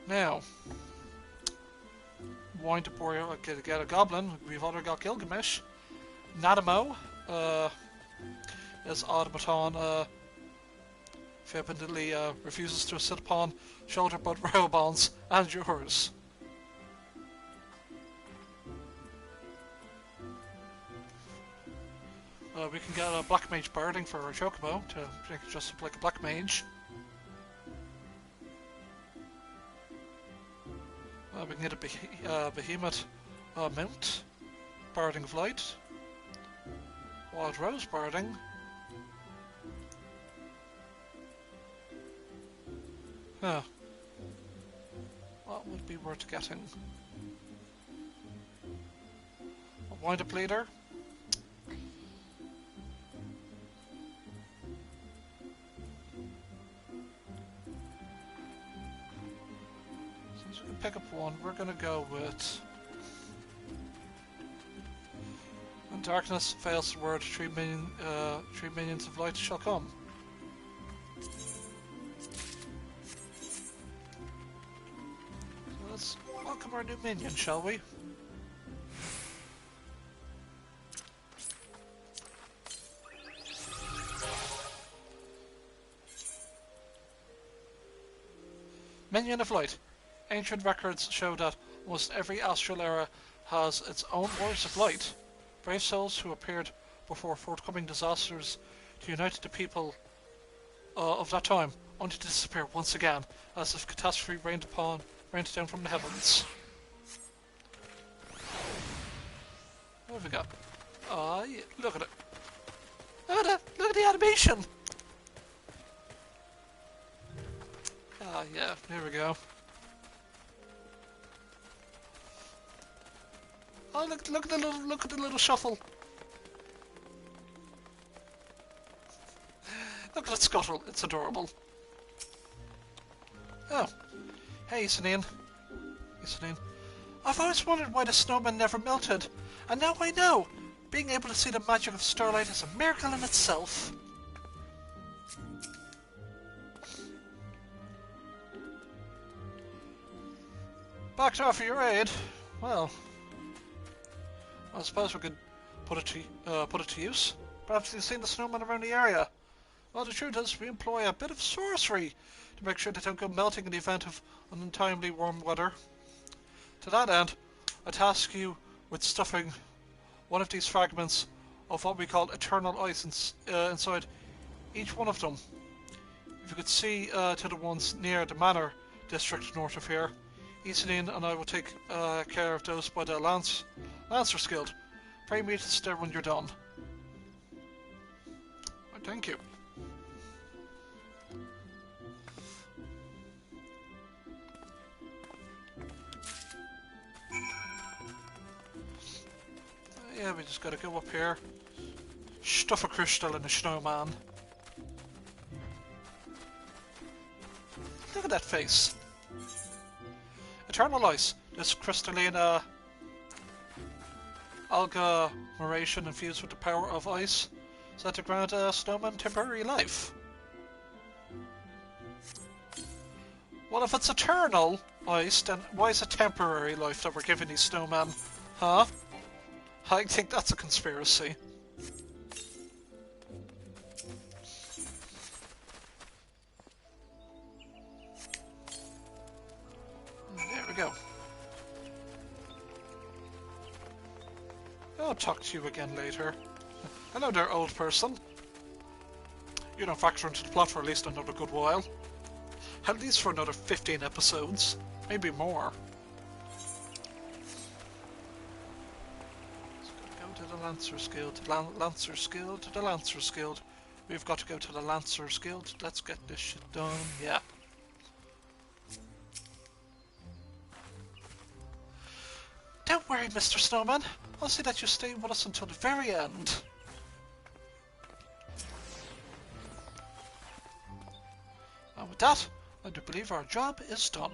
Now... Wind up where I could get a goblin. We've already got Gilgamesh. Nadamo. This automaton flippantly refuses to sit upon shoulder but rail bones and yours. We can get a black mage birding for a chocobo to make it just like a black mage. We can get a behemoth mount, birding of light, wild rose birding. Huh. What would be worth getting? A wind-up leader. Since we can pick up one, we're gonna go with... When darkness fails the word, 3 minions of light shall come. Let's welcome our new minion, shall we? Minion of Light. Ancient records show that almost every astral era has its own words of light. Brave souls who appeared before forthcoming disasters to unite the people of that time, only to disappear once again, as if catastrophe rained down from the heavens. What have we got? Yeah, look at it. Look at the animation! Yeah, here we go. Oh, look at the little shuffle. Look at that scuttle, it's adorable. Oh. Hey, Sanine. I've always wondered why the snowman never melted, and now I know! Being able to see the magic of Starlight is a miracle in itself. Back to offer your aid. Well, I suppose we could put it to use. Perhaps you've seen the snowman around the area. Well, the truth is, we employ a bit of sorcery to make sure they don't go melting in the event of untimely warm weather. To that end, I task you with stuffing one of these fragments of what we call eternal ice inside each one of them. If you could see to the ones near the Manor district north of here, Iselin and I will take care of those by the Lancer's Guild. Pray meet us there when you're done. Well, thank you. Yeah, we just gotta go up here. Stuff a crystal in a snowman. Look at that face. Eternal Ice. This crystalline alga moration infused with the power of ice set to grant a snowman temporary life. Well, if it's eternal ice, then why is it temporary life that we're giving these snowmen? Huh? I think that's a conspiracy. There we go. I'll talk to you again later. Hello there, old person. You don't factor into the plot for at least another good while. At least for another 15 episodes. Maybe more. To the Lancer's Guild, Lancer's Guild, to the Lancer's Guild. We've got to go to the Lancer's Guild. Let's get this shit done. Yeah. Don't worry, Mr. Snowman. I'll see that you stay with us until the very end. And with that, I do believe our job is done.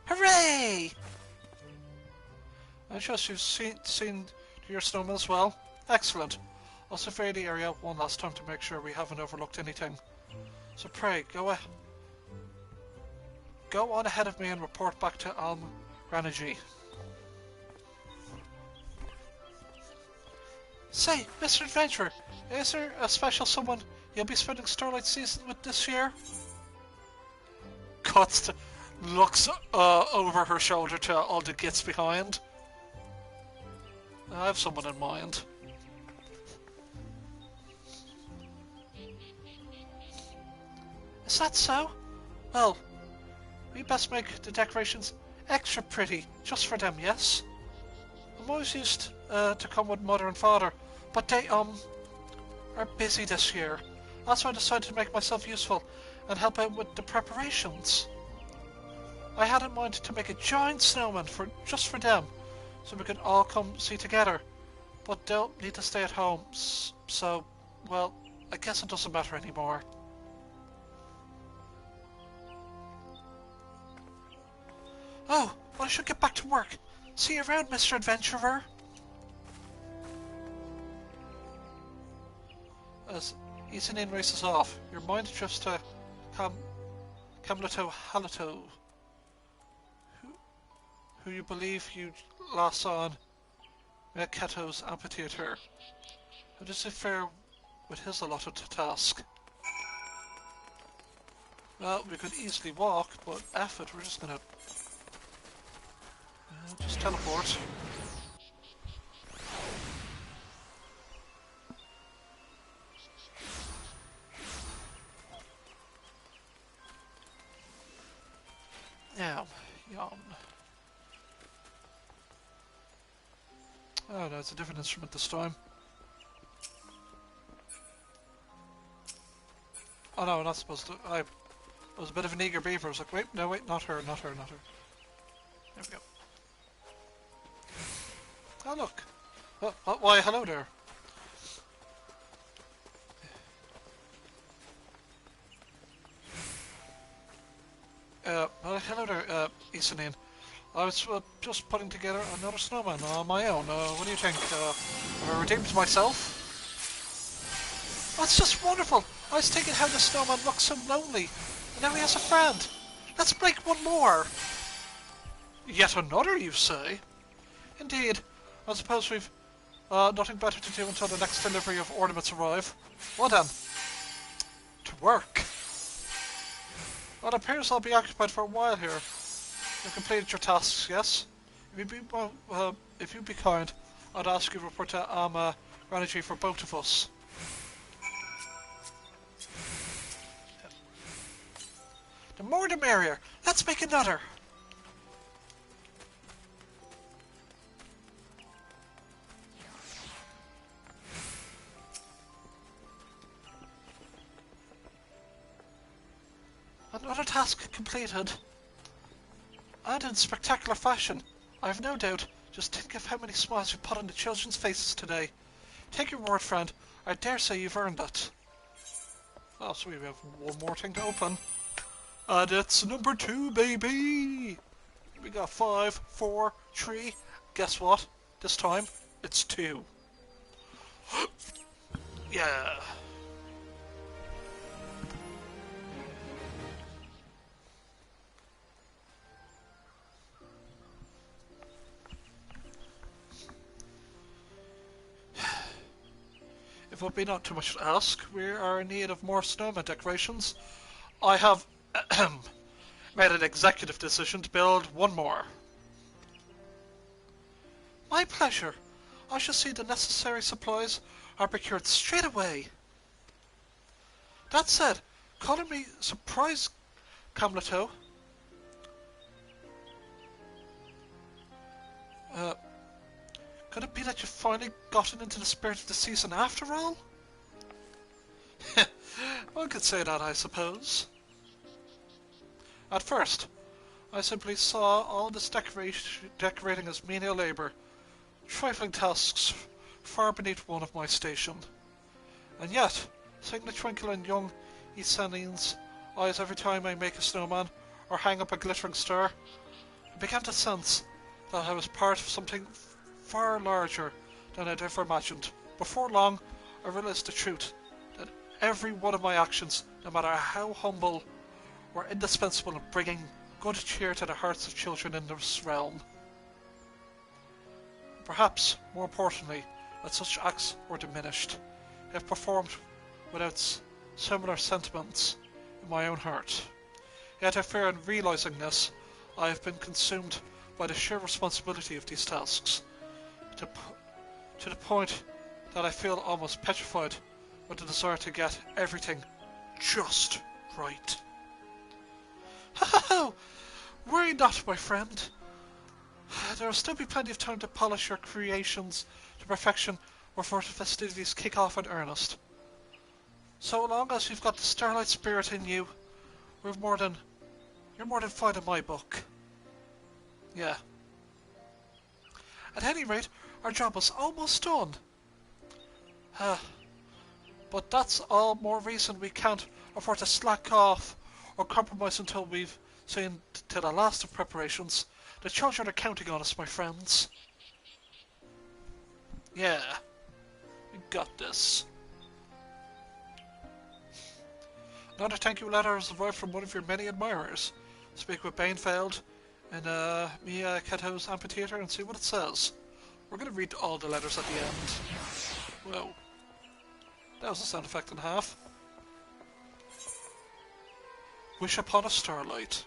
Hooray! I trust you've seen to your snowman as well. Excellent. I'll survey the area one last time to make sure we haven't overlooked anything. So pray, go on ahead of me and report back to Ranaji. Say, Mr. Adventurer, is there a special someone you'll be spending Starlight season with this year? Cuts looks over her shoulder to all the gits behind. I have someone in mind. Is that so? Well, we best make the decorations extra pretty, just for them, yes? I'm always used to come with Mother and Father, but they, are busy this year. That's why I decided to make myself useful and help out with the preparations. I had in mind to make a giant snowman just for them, so we could all come see together. But they'll need to stay at home, so, well, I guess it doesn't matter anymore. Oh, well, I should get back to work. See you around, Mr. Adventurer. As Isanin races off, your mind drifts to Kamlato Halato, who you believe you last saw on Keto's amphitheater. How does it fare with his allotted task? Well, we could easily walk, but F it, we're just gonna just teleport. Yum. Oh no, it's a different instrument this time. Oh no, we're not supposed to. I was a bit of an eager beaver. I was like, wait, no, wait, not her. There we go. Oh look. Why, hello there. Well, hello there, Isanin. I was just putting together another snowman on my own. What do you think? Have I redeemed myself? That's just wonderful! I was thinking how the snowman looks so lonely, and now he has a friend. Let's make one more! Yet another, you say? Indeed. I suppose we've nothing better to do until the next delivery of ornaments arrive. Well then, to work. Well, it appears I'll be occupied for a while here. You've completed your tasks, yes? If you'd be kind, I'd ask you to report to Ranaji for both of us. The more the merrier. Let's make another. Another task completed. And in spectacular fashion. I have no doubt. Just think of how many smiles you've put on the children's faces today. Take your word, friend. I dare say you've earned it. Oh, so we have one more thing to open. And it's number 2, baby! We got 5, 4, 3. Guess what? This time, it's 2. Yeah. If it would be not too much to ask, we are in need of more snowman decorations. I have made an executive decision to build one more. My pleasure. I shall see the necessary supplies are procured straight away. That said, calling me surprise, Kamlato. Could it be that you've finally gotten into the spirit of the season after all? One could say that, I suppose. At first, I simply saw all this decorating as menial labour, trifling tasks far beneath one of my station. And yet, seeing the twinkle in young Isanin's eyes every time I make a snowman or hang up a glittering star, I began to sense that I was part of something far larger than I'd ever imagined. Before long, I realized the truth, that every one of my actions, no matter how humble, were indispensable in bringing good cheer to the hearts of children in this realm. Perhaps, more importantly, that such acts were diminished, if performed without similar sentiments in my own heart. Yet I fear in realizing this, I have been consumed by the sheer responsibility of these tasks, to the point that I feel almost petrified with the desire to get everything just right. Ha! Worry not, my friend. There will still be plenty of time to polish your creations to perfection before the festivities kick off in earnest. So long as you've got the Starlight spirit in you, you're more than fine in my book. Yeah. At any rate, our job is almost done. But that's all more reason we can't afford to slack off or compromise until we've seen to the last of preparations. The children are counting on us, my friends. Yeah, we got this. Another thank you letter has arrived from one of your many admirers. Speak with Bainfeld and Mia Keto's amphitheater and see what it says. We're going to read all the letters at the end. Whoa. That was a sound effect and a half. Wish upon a starlight.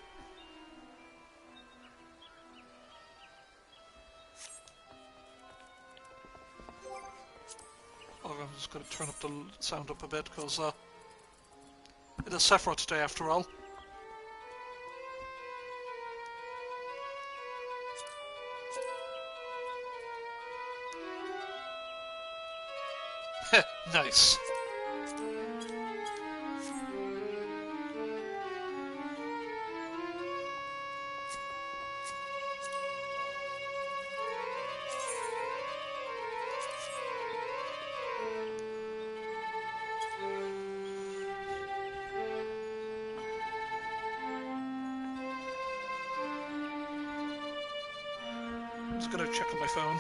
Oh, I'm just going to turn up the sound up a bit because it is Sephiroth Day after all. Nice. I'm just gonna check on my phone.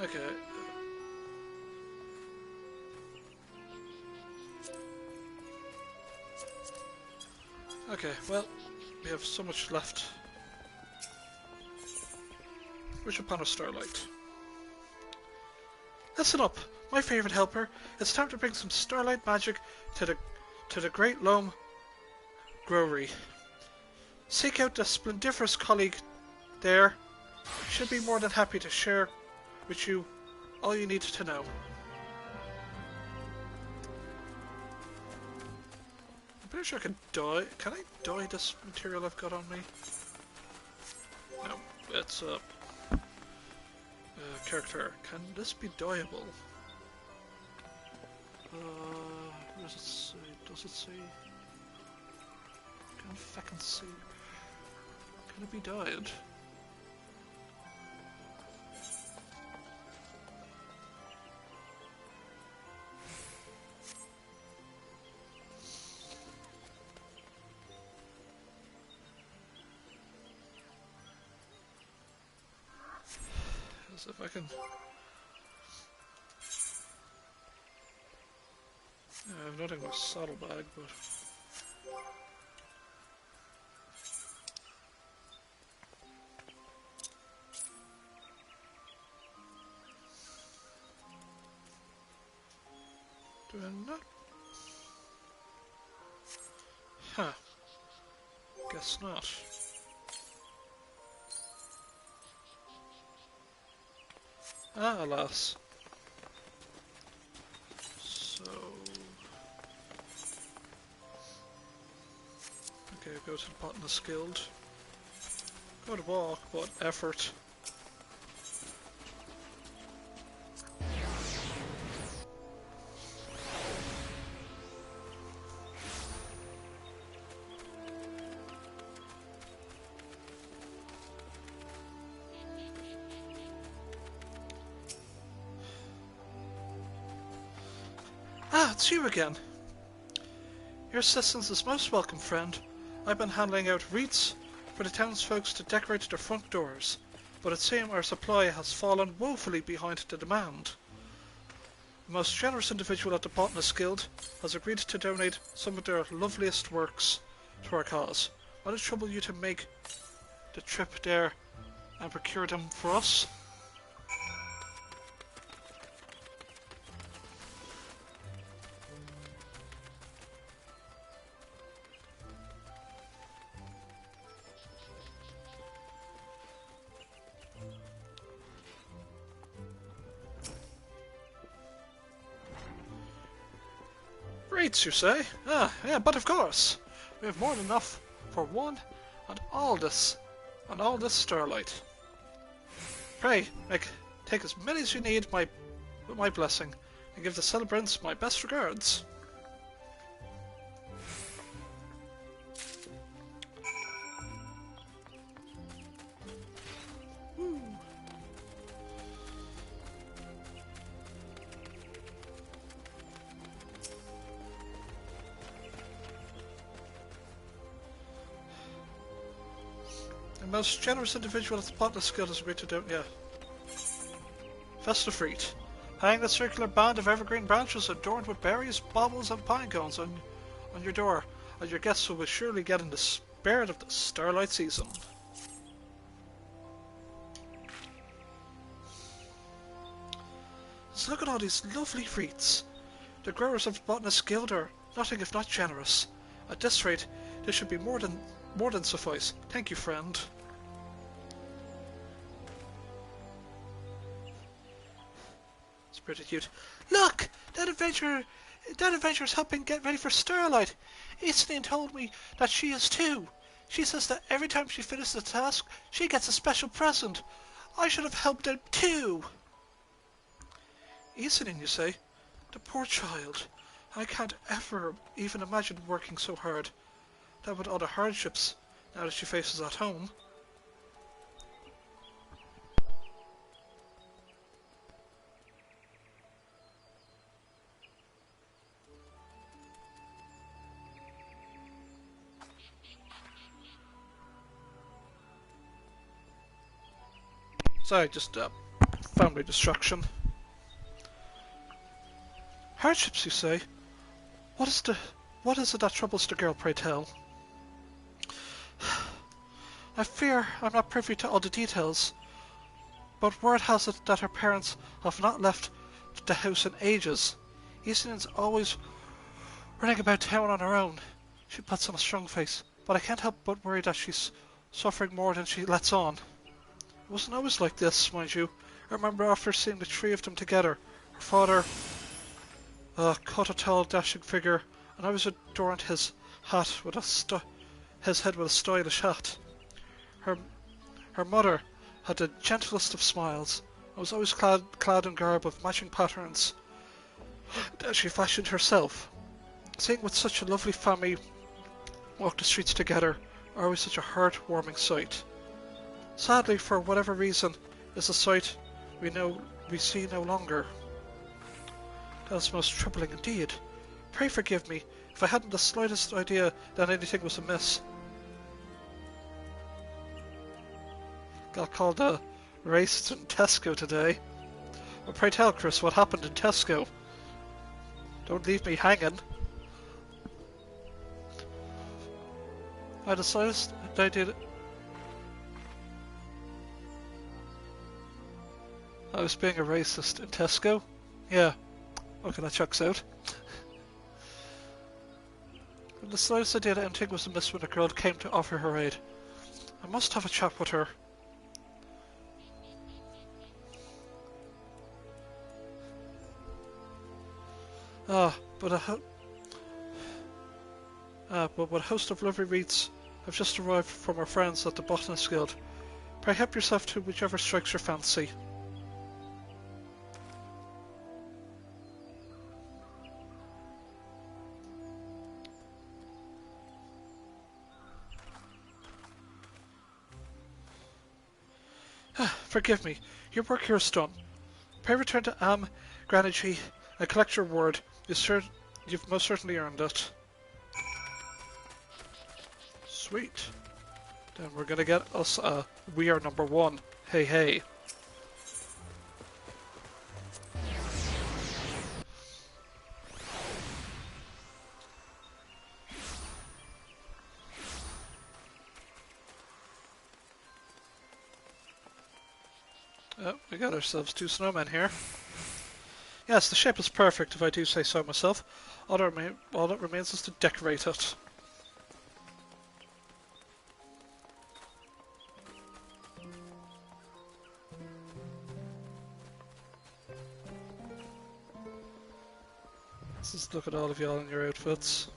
Okay. Okay, well, we have so much left. Wish upon a starlight. Listen up, my favorite helper. It's time to bring some starlight magic to the Great Loam Growery. Seek out the splendiferous colleague there. She'll be more than happy to share with you all you need to know. I'm pretty sure I can dye. Can I dye this material I've got on me? No, it's character. Can this be dyeable? What does it say? Does it say? Can I fucking see? Can it be dyed? As if I can. I have nothing with saddlebag, but. Do I not? Huh. Guess not. Ah, alas. So... Okay, go to the Botanist Guild. Go to walk, but effort. Ah, it's you again. Your assistance is most welcome, friend. I've been handing out wreaths for the townsfolk to decorate their front doors, but it seems our supply has fallen woefully behind the demand. The most generous individual at the Botanist Guild has agreed to donate some of their loveliest works to our cause. Will it trouble you to make the trip there and procure them for us? Rates, you say? Ah, yeah, but of course. We have more than enough for one and all this Starlight. Pray, take as many as you need with my blessing, and give the celebrants my best regards. Woo. The most generous individual at the Botanist Guild has agreed to do, yeah. Festive Wreath. Hang the circular band of evergreen branches adorned with berries, baubles, and pine cones on your door, and your guests will surely get in the spirit of the Starlight season. Just look at all these lovely wreaths. The growers of the Botanist Guild are nothing if not generous. At this rate, this should be more than suffice. Thank you, friend. It's pretty cute. Look! That adventurer's helping get ready for Starlight. Isneen told me that she is too. She says that every time she finishes a task, she gets a special present. I should have helped out too. Iseen, you say? The poor child. I can't ever even imagine working so hard. That with all the hardships now that she faces at home. Sorry, just family destruction. Hardships, you say? What is it that troubles the girl, pray tell? I fear I'm not privy to all the details, but word has it that her parents have not left the house in ages. Iseen's always running about town on her own. She puts on a strong face, but I can't help but worry that she's suffering more than she lets on. It wasn't always like this, mind you. I remember after seeing the three of them together. Her father, cut a tall, dashing figure, and I was adorned his hat with his head with a stylish hat. Her mother had the gentlest of smiles. I was always clad in garb of matching patterns that she fashioned herself. Seeing with such a lovely family walk the streets together are always such a heart-warming sight. Sadly, for whatever reason, is a sight we see no longer. That is most troubling indeed. Pray forgive me if I hadn't the slightest idea that anything was amiss. Got called a racist in Tesco today. But pray tell, Chris, what happened in Tesco? Don't leave me hanging. I decided I did. I was being a racist in Tesco? Yeah. Okay, that checks out. And the slightest idea that anything was amiss when a girl came to offer her aid. I must have a chat with her. But But with a host of lovely wreaths have just arrived from our friends at the Botanist Guild. Pray help yourself to whichever strikes your fancy. Forgive me, your work here is done. Pray return to Granagy and collect your reward. You've most certainly earned it. Sweet. Then we're gonna get us we are number 1. Hey hey. Oh, we got ourselves 2 snowmen here. Yes, the shape is perfect if I do say so myself. All that remains is to decorate it. Let's just look at all of y'all in your outfits.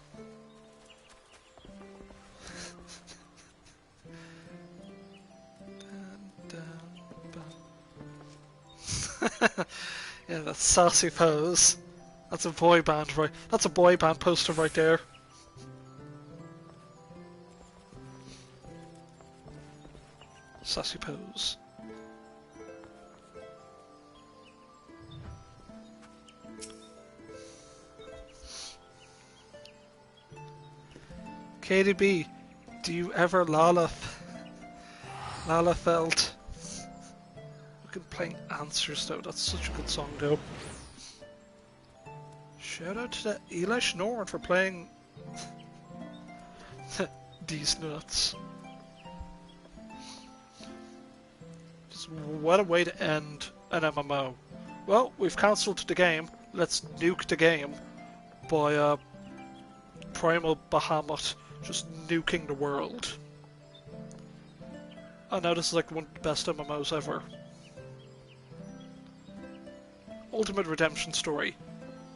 Yeah, that sassy pose. That's a boy band, right? That's a boy band poster right there. Sassy pose. KDB, do you ever Lalafeld? Playing Answers though, that's such a good song though. Shout out to Elish Norn for playing these nuts. Just what a way to end an MMO. Well, we've cancelled the game, let's nuke the game by Primal Bahamut just nuking the world. I know this is like one of the best MMOs ever. Ultimate redemption story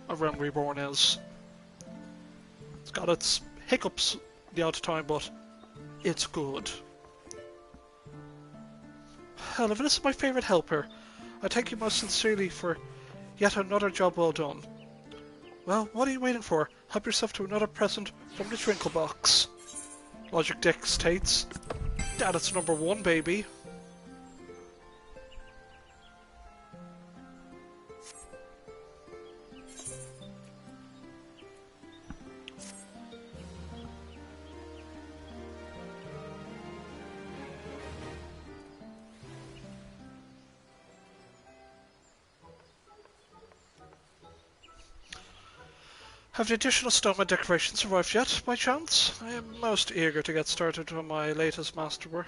of Realm Reborn is. It's got its hiccups the odd time, but it's good. Hell, if this is my favourite helper, I thank you most sincerely for yet another job well done. Well, what are you waiting for? Help yourself to another present from the Twinkle Box. Logic dictates that it's number 1, baby. Have the additional snowman decorations arrived yet, by chance? I am most eager to get started on my latest masterwork.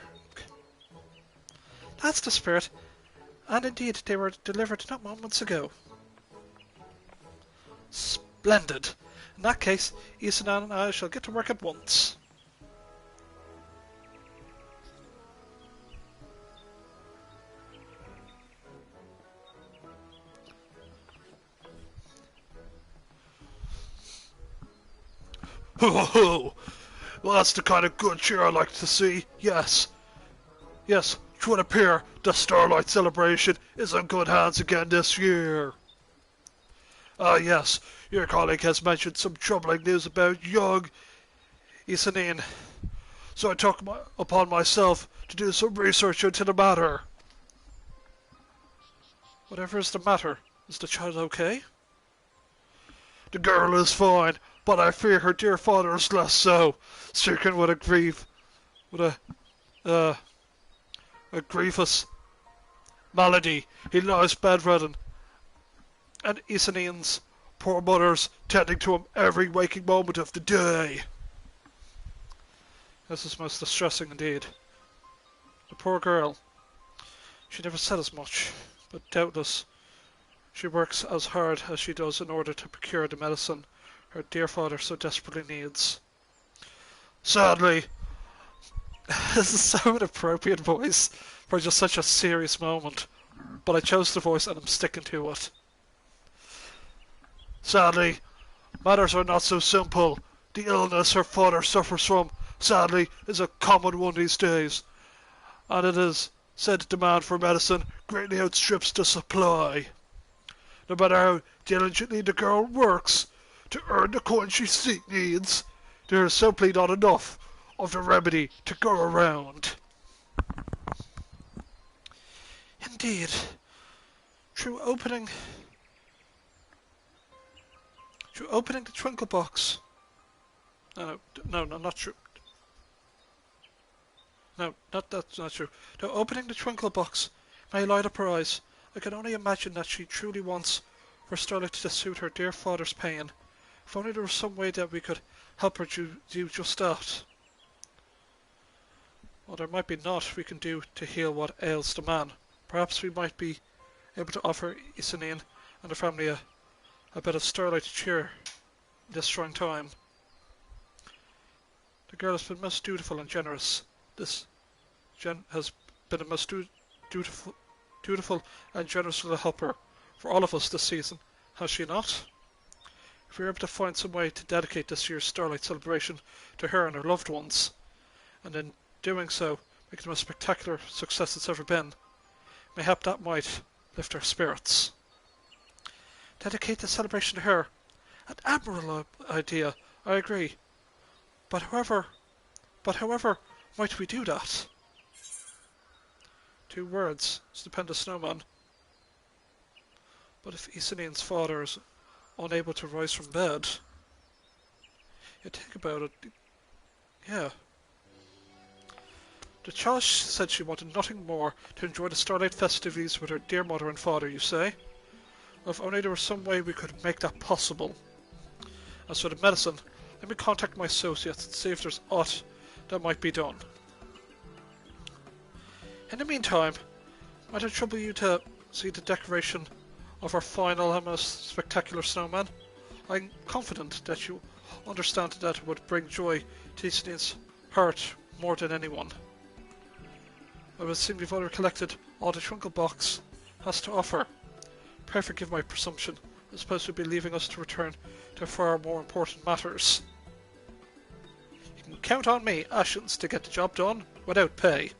That's the spirit. And indeed, they were delivered not moments ago. Splendid! In that case, Ethan and I shall get to work at once. Ho ho ho! Well, that's the kind of good cheer I like to see. Yes. Yes, it would appear the Starlight celebration is in good hands again this year. Ah, yes, your colleague has mentioned some troubling news about young Isanin, so I took upon myself to do some research into the matter. Whatever is the matter? Is the child okay? The girl is fine, but I fear her dear father is less so, stricken with a grievous malady. He lies bedridden, and Isanin's poor mother's tending to him every waking moment of the day. This is most distressing indeed. The poor girl. She never said as much, but doubtless she works as hard as she does in order to procure the medicine her dear father so desperately needs. Sadly, this is so inappropriate voice for just such a serious moment, but I chose the voice and I'm sticking to it. Sadly, matters are not so simple. The illness her father suffers from, sadly, is a common one these days, and it is said demand for medicine greatly outstrips the supply. No matter how diligently the girl works to earn the coin she needs, there is simply not enough of the remedy to go around. Indeed. Through opening the twinkle box. No, not true. No, that's not true. Though opening the twinkle box may light up her eyes, I can only imagine that she truly wants for Starlight to soothe her dear father's pain. If only there was some way that we could help her do just that. Well, there might be naught we can do to heal what ails the man. Perhaps we might be able to offer Isanin and her family a bit of Starlight to cheer this trying time. The girl has been most dutiful and generous. This has been a most dutiful and generous little helper for all of us this season, has she not? If we are able to find some way to dedicate this year's Starlight celebration to her and her loved ones, and in doing so make it the most spectacular success it's ever been, mayhap that might lift our spirits. Dedicate the celebration to her. An admirable idea, I agree. But however might we do that? 2 words, stupendous snowman. But if Isanin's father is unable to rise from bed, you think about it, yeah. The child said she wanted nothing more to enjoy the Starlight festivities with her dear mother and father, you say? Well, if only there was some way we could make that possible. As for the medicine, let me contact my associates and see if there's aught that might be done. In the meantime, might I trouble you to see the decoration of our final and most spectacular snowman? I'm confident that you understand that it would bring joy to Isanin's heart more than anyone. I would assume you've already collected all the twinkle box has to offer. Pray forgive my presumption. I suppose you'll be leaving us to return to far more important matters. You can count on me, Ashens, to get the job done without pay.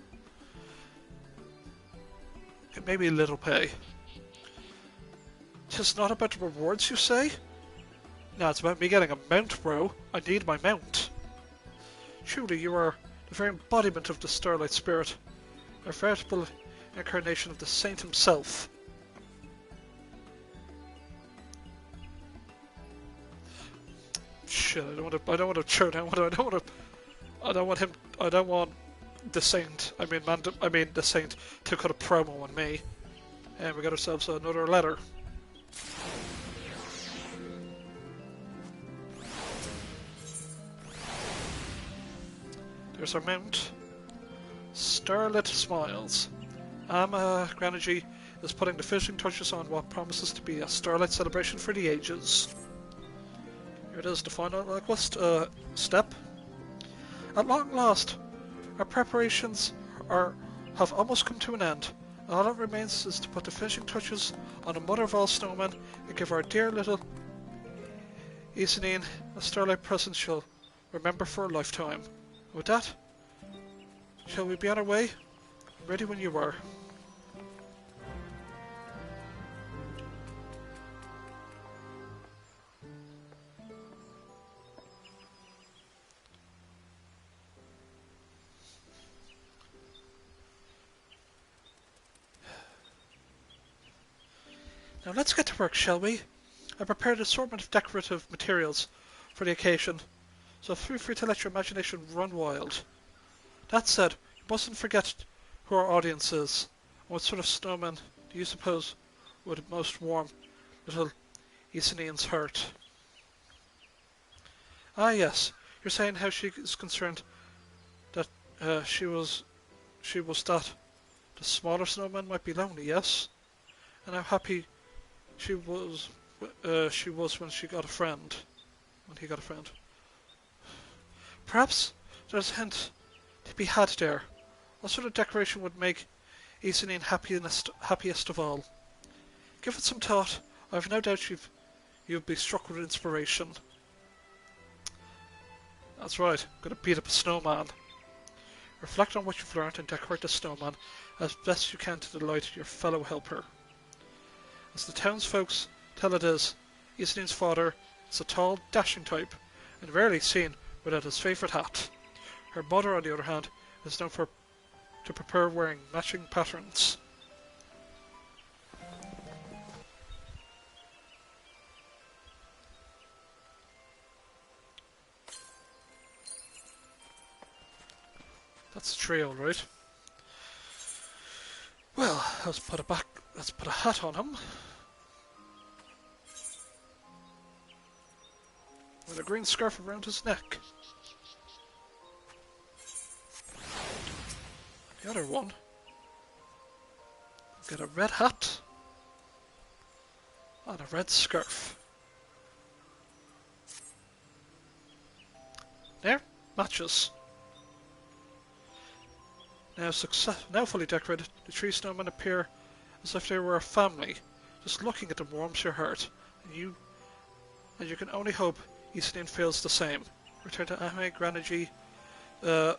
Maybe a little pay. 'Tis not about the rewards, you say? No, it's about me getting a mount, bro. I need my mount. Truly, you are the very embodiment of the Starlight spirit, a veritable incarnation of the saint himself. Shit, I don't want to throw down. I don't want the saint. The saint to cut a promo on me. And we got ourselves another letter. There's our mount. Starlit smiles. Granergy is putting the finishing touches on what promises to be a Starlight celebration for the ages. Here it is, the final request step. At long last, our preparations have almost come to an end. All that remains is to put the finishing touches on the mother of all snowmen and give our dear little Isanin a Starlight present she'll remember for a lifetime. And with that, shall we be on our way? I'm ready when you are. Now let's get to work, shall we? I prepared an assortment of decorative materials for the occasion, so feel free to let your imagination run wild. That said, you mustn't forget who our audience is, and what sort of snowman do you suppose would most warm little Isanin's heart? Ah yes, you're saying how she is concerned that she was that the smaller snowman might be lonely, yes? And how happy she was when he got a friend. Perhaps there's a hint to be had there. What sort of decoration would make Isanin happiest of all? Give it some thought. I have no doubt you'd be struck with inspiration. That's right, gonna beat up a snowman. Reflect on what you've learned and decorate the snowman as best you can to delight your fellow helper. As the townsfolk tell it is, Isnin's father is a tall, dashing type, and rarely seen without his favourite hat. Her mother, on the other hand, is known to prefer wearing matching patterns. That's a tree, all right. Well, let's put a hat on him. With a green scarf around his neck. The other one. Get a red hat. And a red scarf. There, matches. Now fully decorated, the tree snowmen appear as if they were a family. Just looking at them warms your heart, and you can only hope Isnin feels the same. Return to Ame Granagy to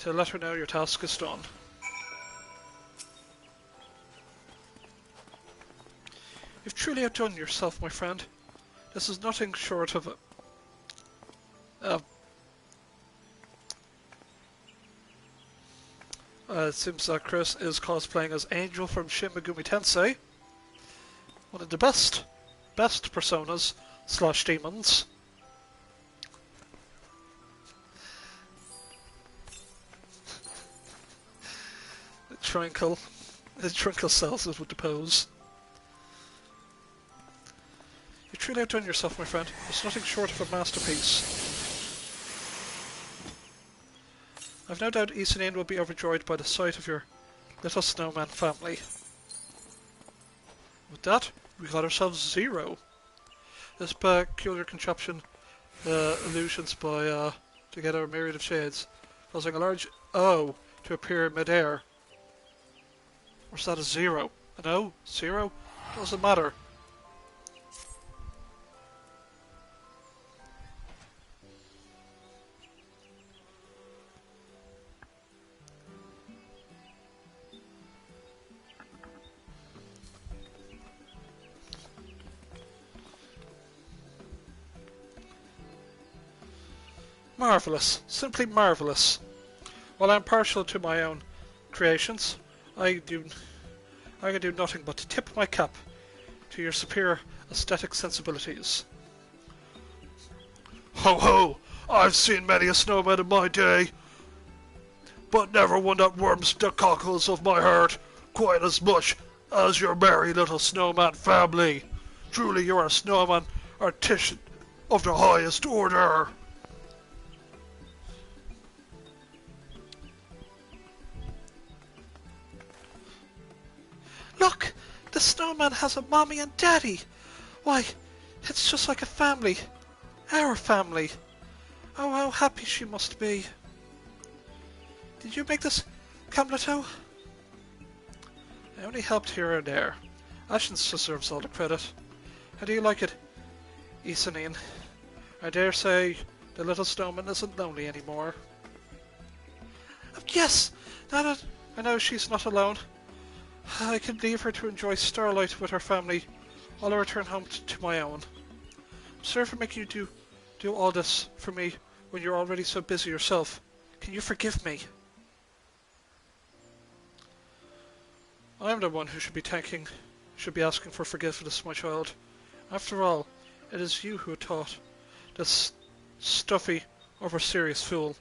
let her know your task is done. You've truly outdone yourself, my friend. This is nothing short of it seems that Chris is cosplaying as Angel from Shin Megami Tensei. One of the best personas / demons. The Trinkle sells it with the pose. You've truly outdone yourself, my friend. It's nothing short of a masterpiece. I've no doubt Isnin will be overjoyed by the sight of your little snowman family. With that, we got ourselves 0. This peculiar contraption illusions by together a myriad of shades, causing a large O to appear in midair. Or is that a 0? An O? 0? Doesn't matter. Marvellous. Simply marvellous. While I'm partial to my own creations, I can do nothing but tip my cap to your superior aesthetic sensibilities. Ho ho! I've seen many a snowman in my day, but never one that warms the cockles of my heart quite as much as your merry little snowman family. Truly you're a snowman artisan of the highest order. Look! The snowman has a mommy and daddy! Why, it's just like a family. Our family. Oh, how happy she must be. Did you make this, Camleto? I only helped here and there. Ashens deserves all the credit. How do you like it, Isnin? I dare say the little snowman isn't lonely anymore. Yes! Now that I know she's not alone, I can leave her to enjoy Starlight with her family while I return home to my own. I'm sorry for making you do all this for me when you're already so busy yourself. Can you forgive me? I'm the one who should be asking for forgiveness, my child. After all, it is you who taught this stuffy, over-serious fool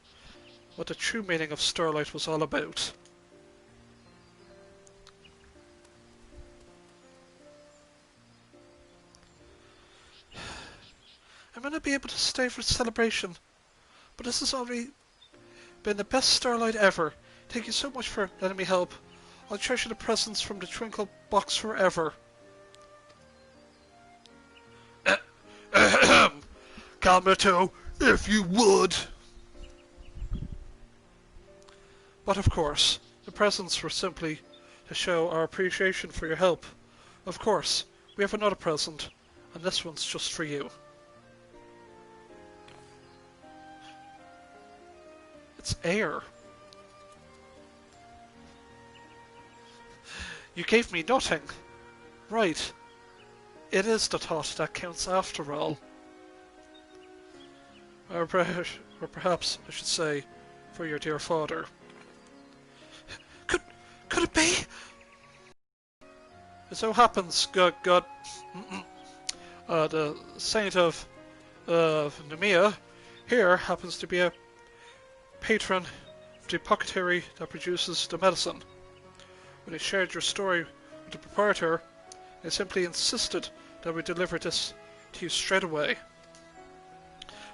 what the true meaning of Starlight was all about. I'm going to be able to stay for the celebration, but this has already been the best Starlight ever. Thank you so much for letting me help. I'll treasure the presents from the Twinkle box forever. Camleto, if you would. But of course, the presents were simply to show our appreciation for your help. Of course, we have another present, and this one's just for you. It's air. You gave me nothing. Right. It is the thought that counts after all. Or perhaps I should say, for your dear father. Could it be? It so happens, the saint of Nemea here happens to be a patron of the apothecary that produces the medicine. When he shared your story with the proprietor, they simply insisted that we deliver this to you straight away.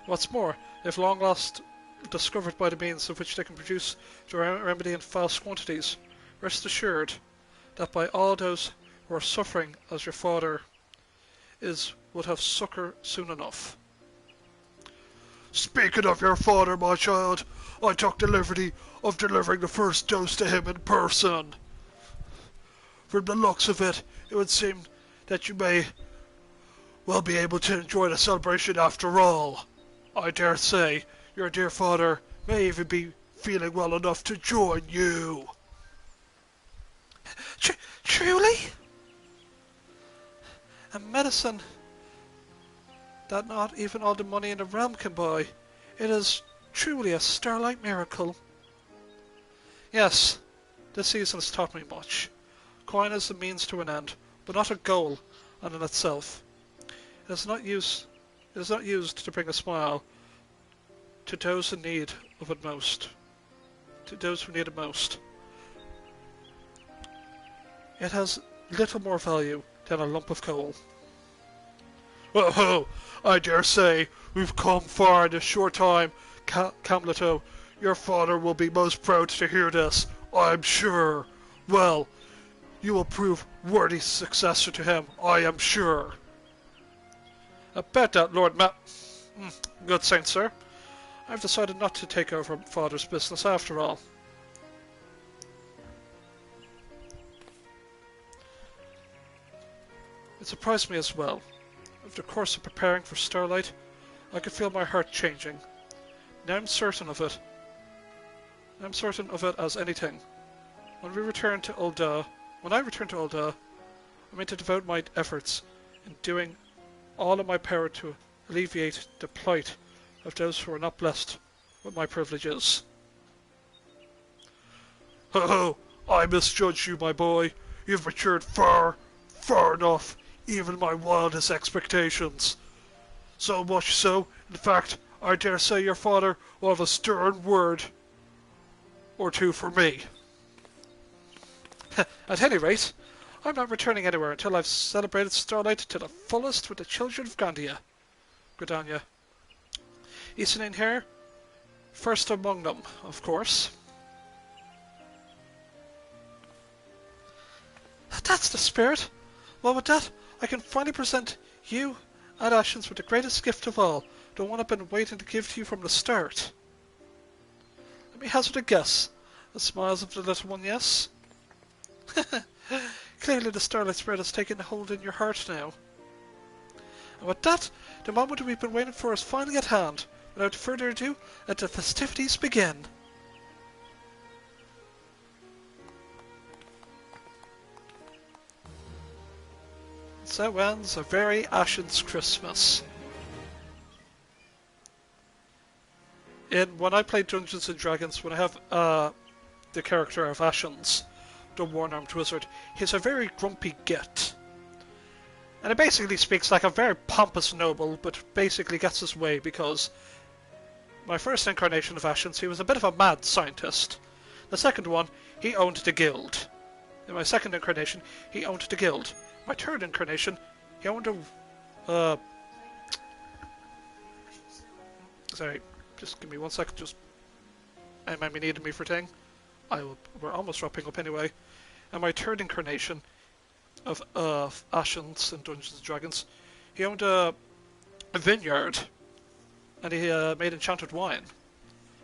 What's more, they've long last discovered by the means of which they can produce the remedy in vast quantities. Rest assured that by all those who are suffering as your father would have succour soon enough. Speaking of your father, my child, I took the liberty of delivering the first dose to him in person. From the looks of it, it would seem that you may well be able to enjoy the celebration after all. I dare say your dear father may even be feeling well enough to join you. Truly? A medicine that not even all the money in the realm can buy. It is truly a Starlight miracle. Yes, this season has taught me much. Coin is the means to an end, but not a goal in itself. It is not used to bring a smile to those in need of it most. To those who need it most. It has little more value than a lump of coal. Oh, I dare say we've come far in a short time, Camleto. Your father will be most proud to hear this, I'm sure. Well, you will prove worthy successor to him, I am sure. About that, Lord Good saint, sir. I've decided not to take over father's business after all. It surprised me as well. Over the course of preparing for Starlight, I could feel my heart changing. Now I'm certain of it. I'm certain of it as anything. When I return to Ul'dah, I mean to devote my efforts in doing all in my power to alleviate the plight of those who are not blessed with my privileges. Oh, I misjudged you, my boy. You've matured far enough, even my wildest expectations. So much so, in fact, I dare say your father will have a stern word or two for me. At any rate, I'm not returning anywhere until I've celebrated Starlight to the fullest with the children of Gridania. Easton here, first among them, of course. That's the spirit. Well, with that, I can finally present you and Ashens with the greatest gift of all, the one I've been waiting to give to you from the start. Let me hazard a guess. The smiles of the little one, yes? Clearly the Starlight spirit has taken hold in your heart now. And with that, the moment we've been waiting for is finally at hand. Without further ado, let the festivities begin. So ends a very Ashen's Christmas. When I play Dungeons and Dragons, when I have the character of Ashen's, the one-armed wizard, he's a very grumpy git. And he basically speaks like a very pompous noble, but basically gets his way because my first incarnation of Ashen's, he was a bit of a mad scientist. The second one, he owned the guild. In my second incarnation, he owned the guild. My third incarnation, he owned a... Sorry, just give me 1 second, just... I might be needing me for thing. We're almost wrapping up anyway. And my third incarnation of Ashen's in Dungeons and Dragons, he owned a vineyard, and he made enchanted wine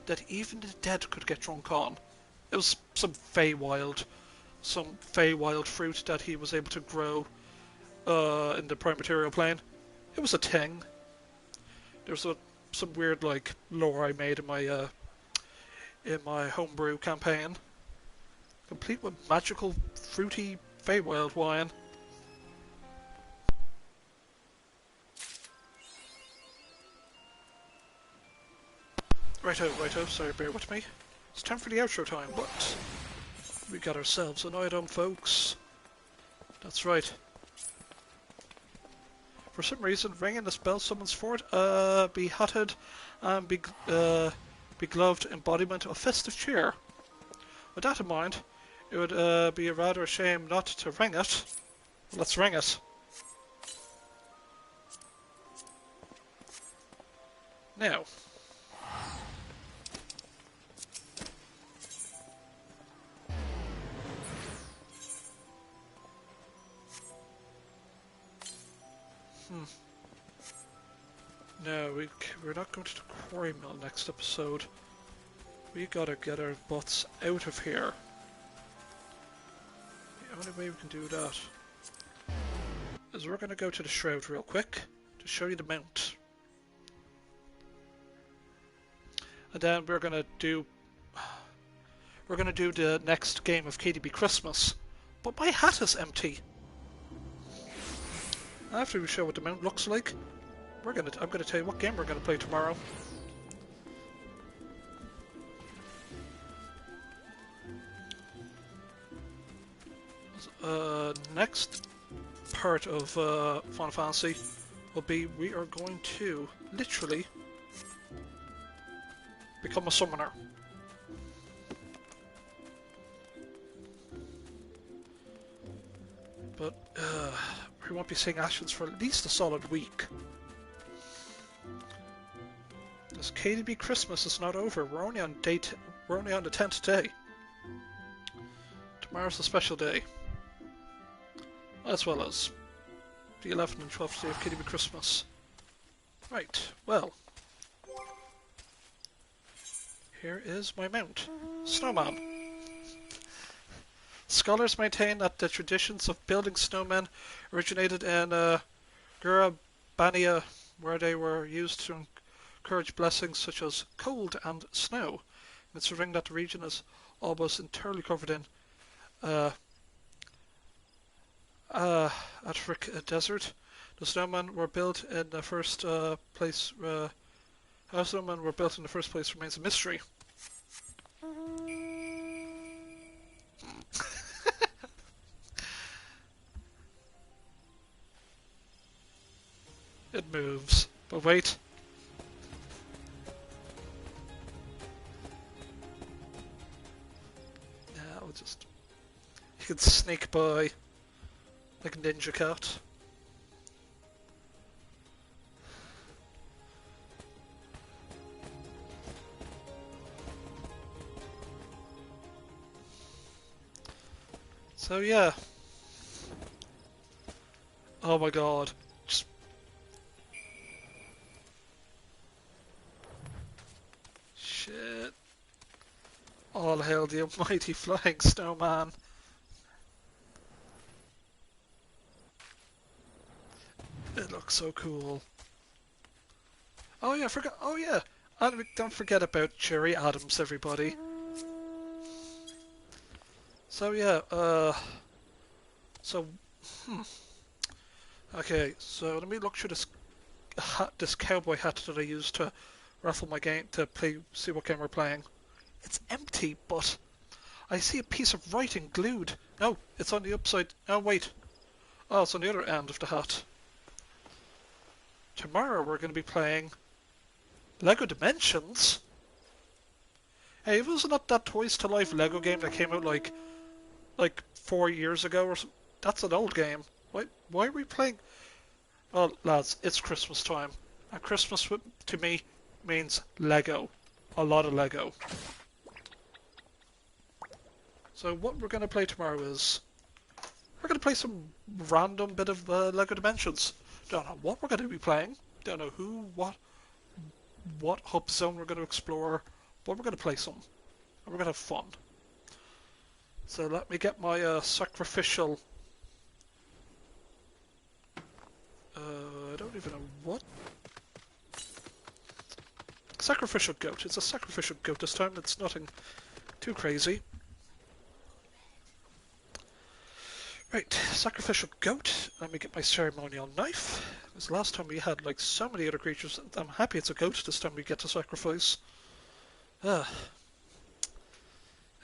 that even the dead could get drunk on. It was some Feywild fruit that he was able to grow in the prime material plane. It was a thing. There was some weird like lore I made in my in my homebrew campaign, complete with magical, fruity Feywild wine. Righto, righto, sorry, bear with me. It's time for the outro time, but we got ourselves an item, folks. That's right. For some reason, ringing the spell summons forth be hatted and begloved embodiment of festive cheer. With that in mind, it would be a rather shame not to ring it. Let's ring it. Now. No, we're not going to the quarry mill next episode. We gotta get our butts out of here. The only way we can do that is we're gonna go to the shroud real quick to show you the mount. And then we're gonna do the next game of KDB Christmas. But my hat is empty. After we show what the mount looks like, I'm gonna tell you what game we're gonna play tomorrow. Next part of Final Fantasy will be we are going to literally become a summoner. But we won't be seeing actions for at least a solid week. This KDB Christmas is not over. We're only on the 10th day. Tomorrow's the special day. As well as the 11th and 12th day of KDB Christmas. Right, well. Here is my mount. Snowman. Scholars maintain that the traditions of building snowmen originated in Gurabania, where they were used to encourage blessings such as cold and snow. Considering that the region is almost entirely covered in Attic desert, the snowmen were built in the first place. How snowmen were built in the first place remains a mystery. It moves, but wait. Yeah, I'll just... You can sneak by like a ninja cat. So yeah. Oh my god. Just... Shit. All hail the almighty flying snowman. It looks so cool. Oh yeah, I forgot. Oh yeah. And don't forget about Cherry Adams, everybody. So yeah, okay, so let me look through this hat, this cowboy hat that I used to raffle my game, to play, see what game we're playing. It's empty, but I see a piece of writing glued. No, it's on the upside. Oh wait. Oh, it's on the other end of the hat. Tomorrow we're going to be playing Lego Dimensions. Hey, wasn't that Toys to Life Lego game that came out like 4 years ago or something? That's an old game. Why are we playing? Well, lads, it's Christmas time, and Christmas to me means Lego, a lot of Lego. So what we're going to play tomorrow is we're going to play some random bit of Lego Dimensions. Don't know what we're going to be playing. Don't know who, what hub zone we're going to explore, but we're going to play some, and we're going to have fun. So let me get my sacrificial... I don't even know what sacrificial goat. It's a sacrificial goat this time. It's nothing too crazy. Right, sacrificial goat. Let me get my ceremonial knife. Because last time we had like so many other creatures. I'm happy it's a goat this time we get to sacrifice.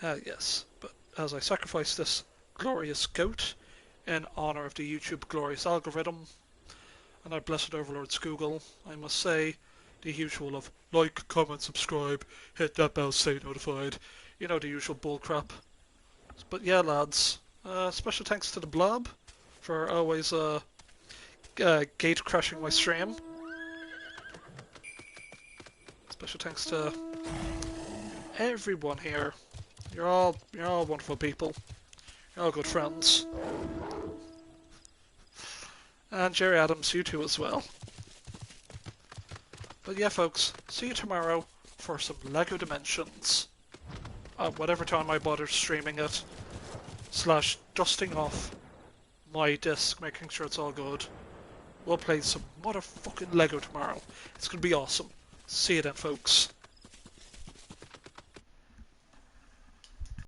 Yes. But as I sacrifice this glorious goat in honor of the YouTube glorious algorithm and our blessed overlords Google, I must say the usual of like, comment, subscribe, hit that bell, stay notified. You know, the usual bullcrap. But yeah, lads. Special thanks to the Blob for always gate crashing my stream. Special thanks to everyone here. You're all wonderful people. You're all good friends. And Jerry Adams, you too as well. But yeah, folks, see you tomorrow for some LEGO Dimensions. Whatever time I bother streaming it. / dusting off my disc, making sure it's all good. We'll play some motherfucking LEGO tomorrow. It's gonna be awesome. See you then, folks.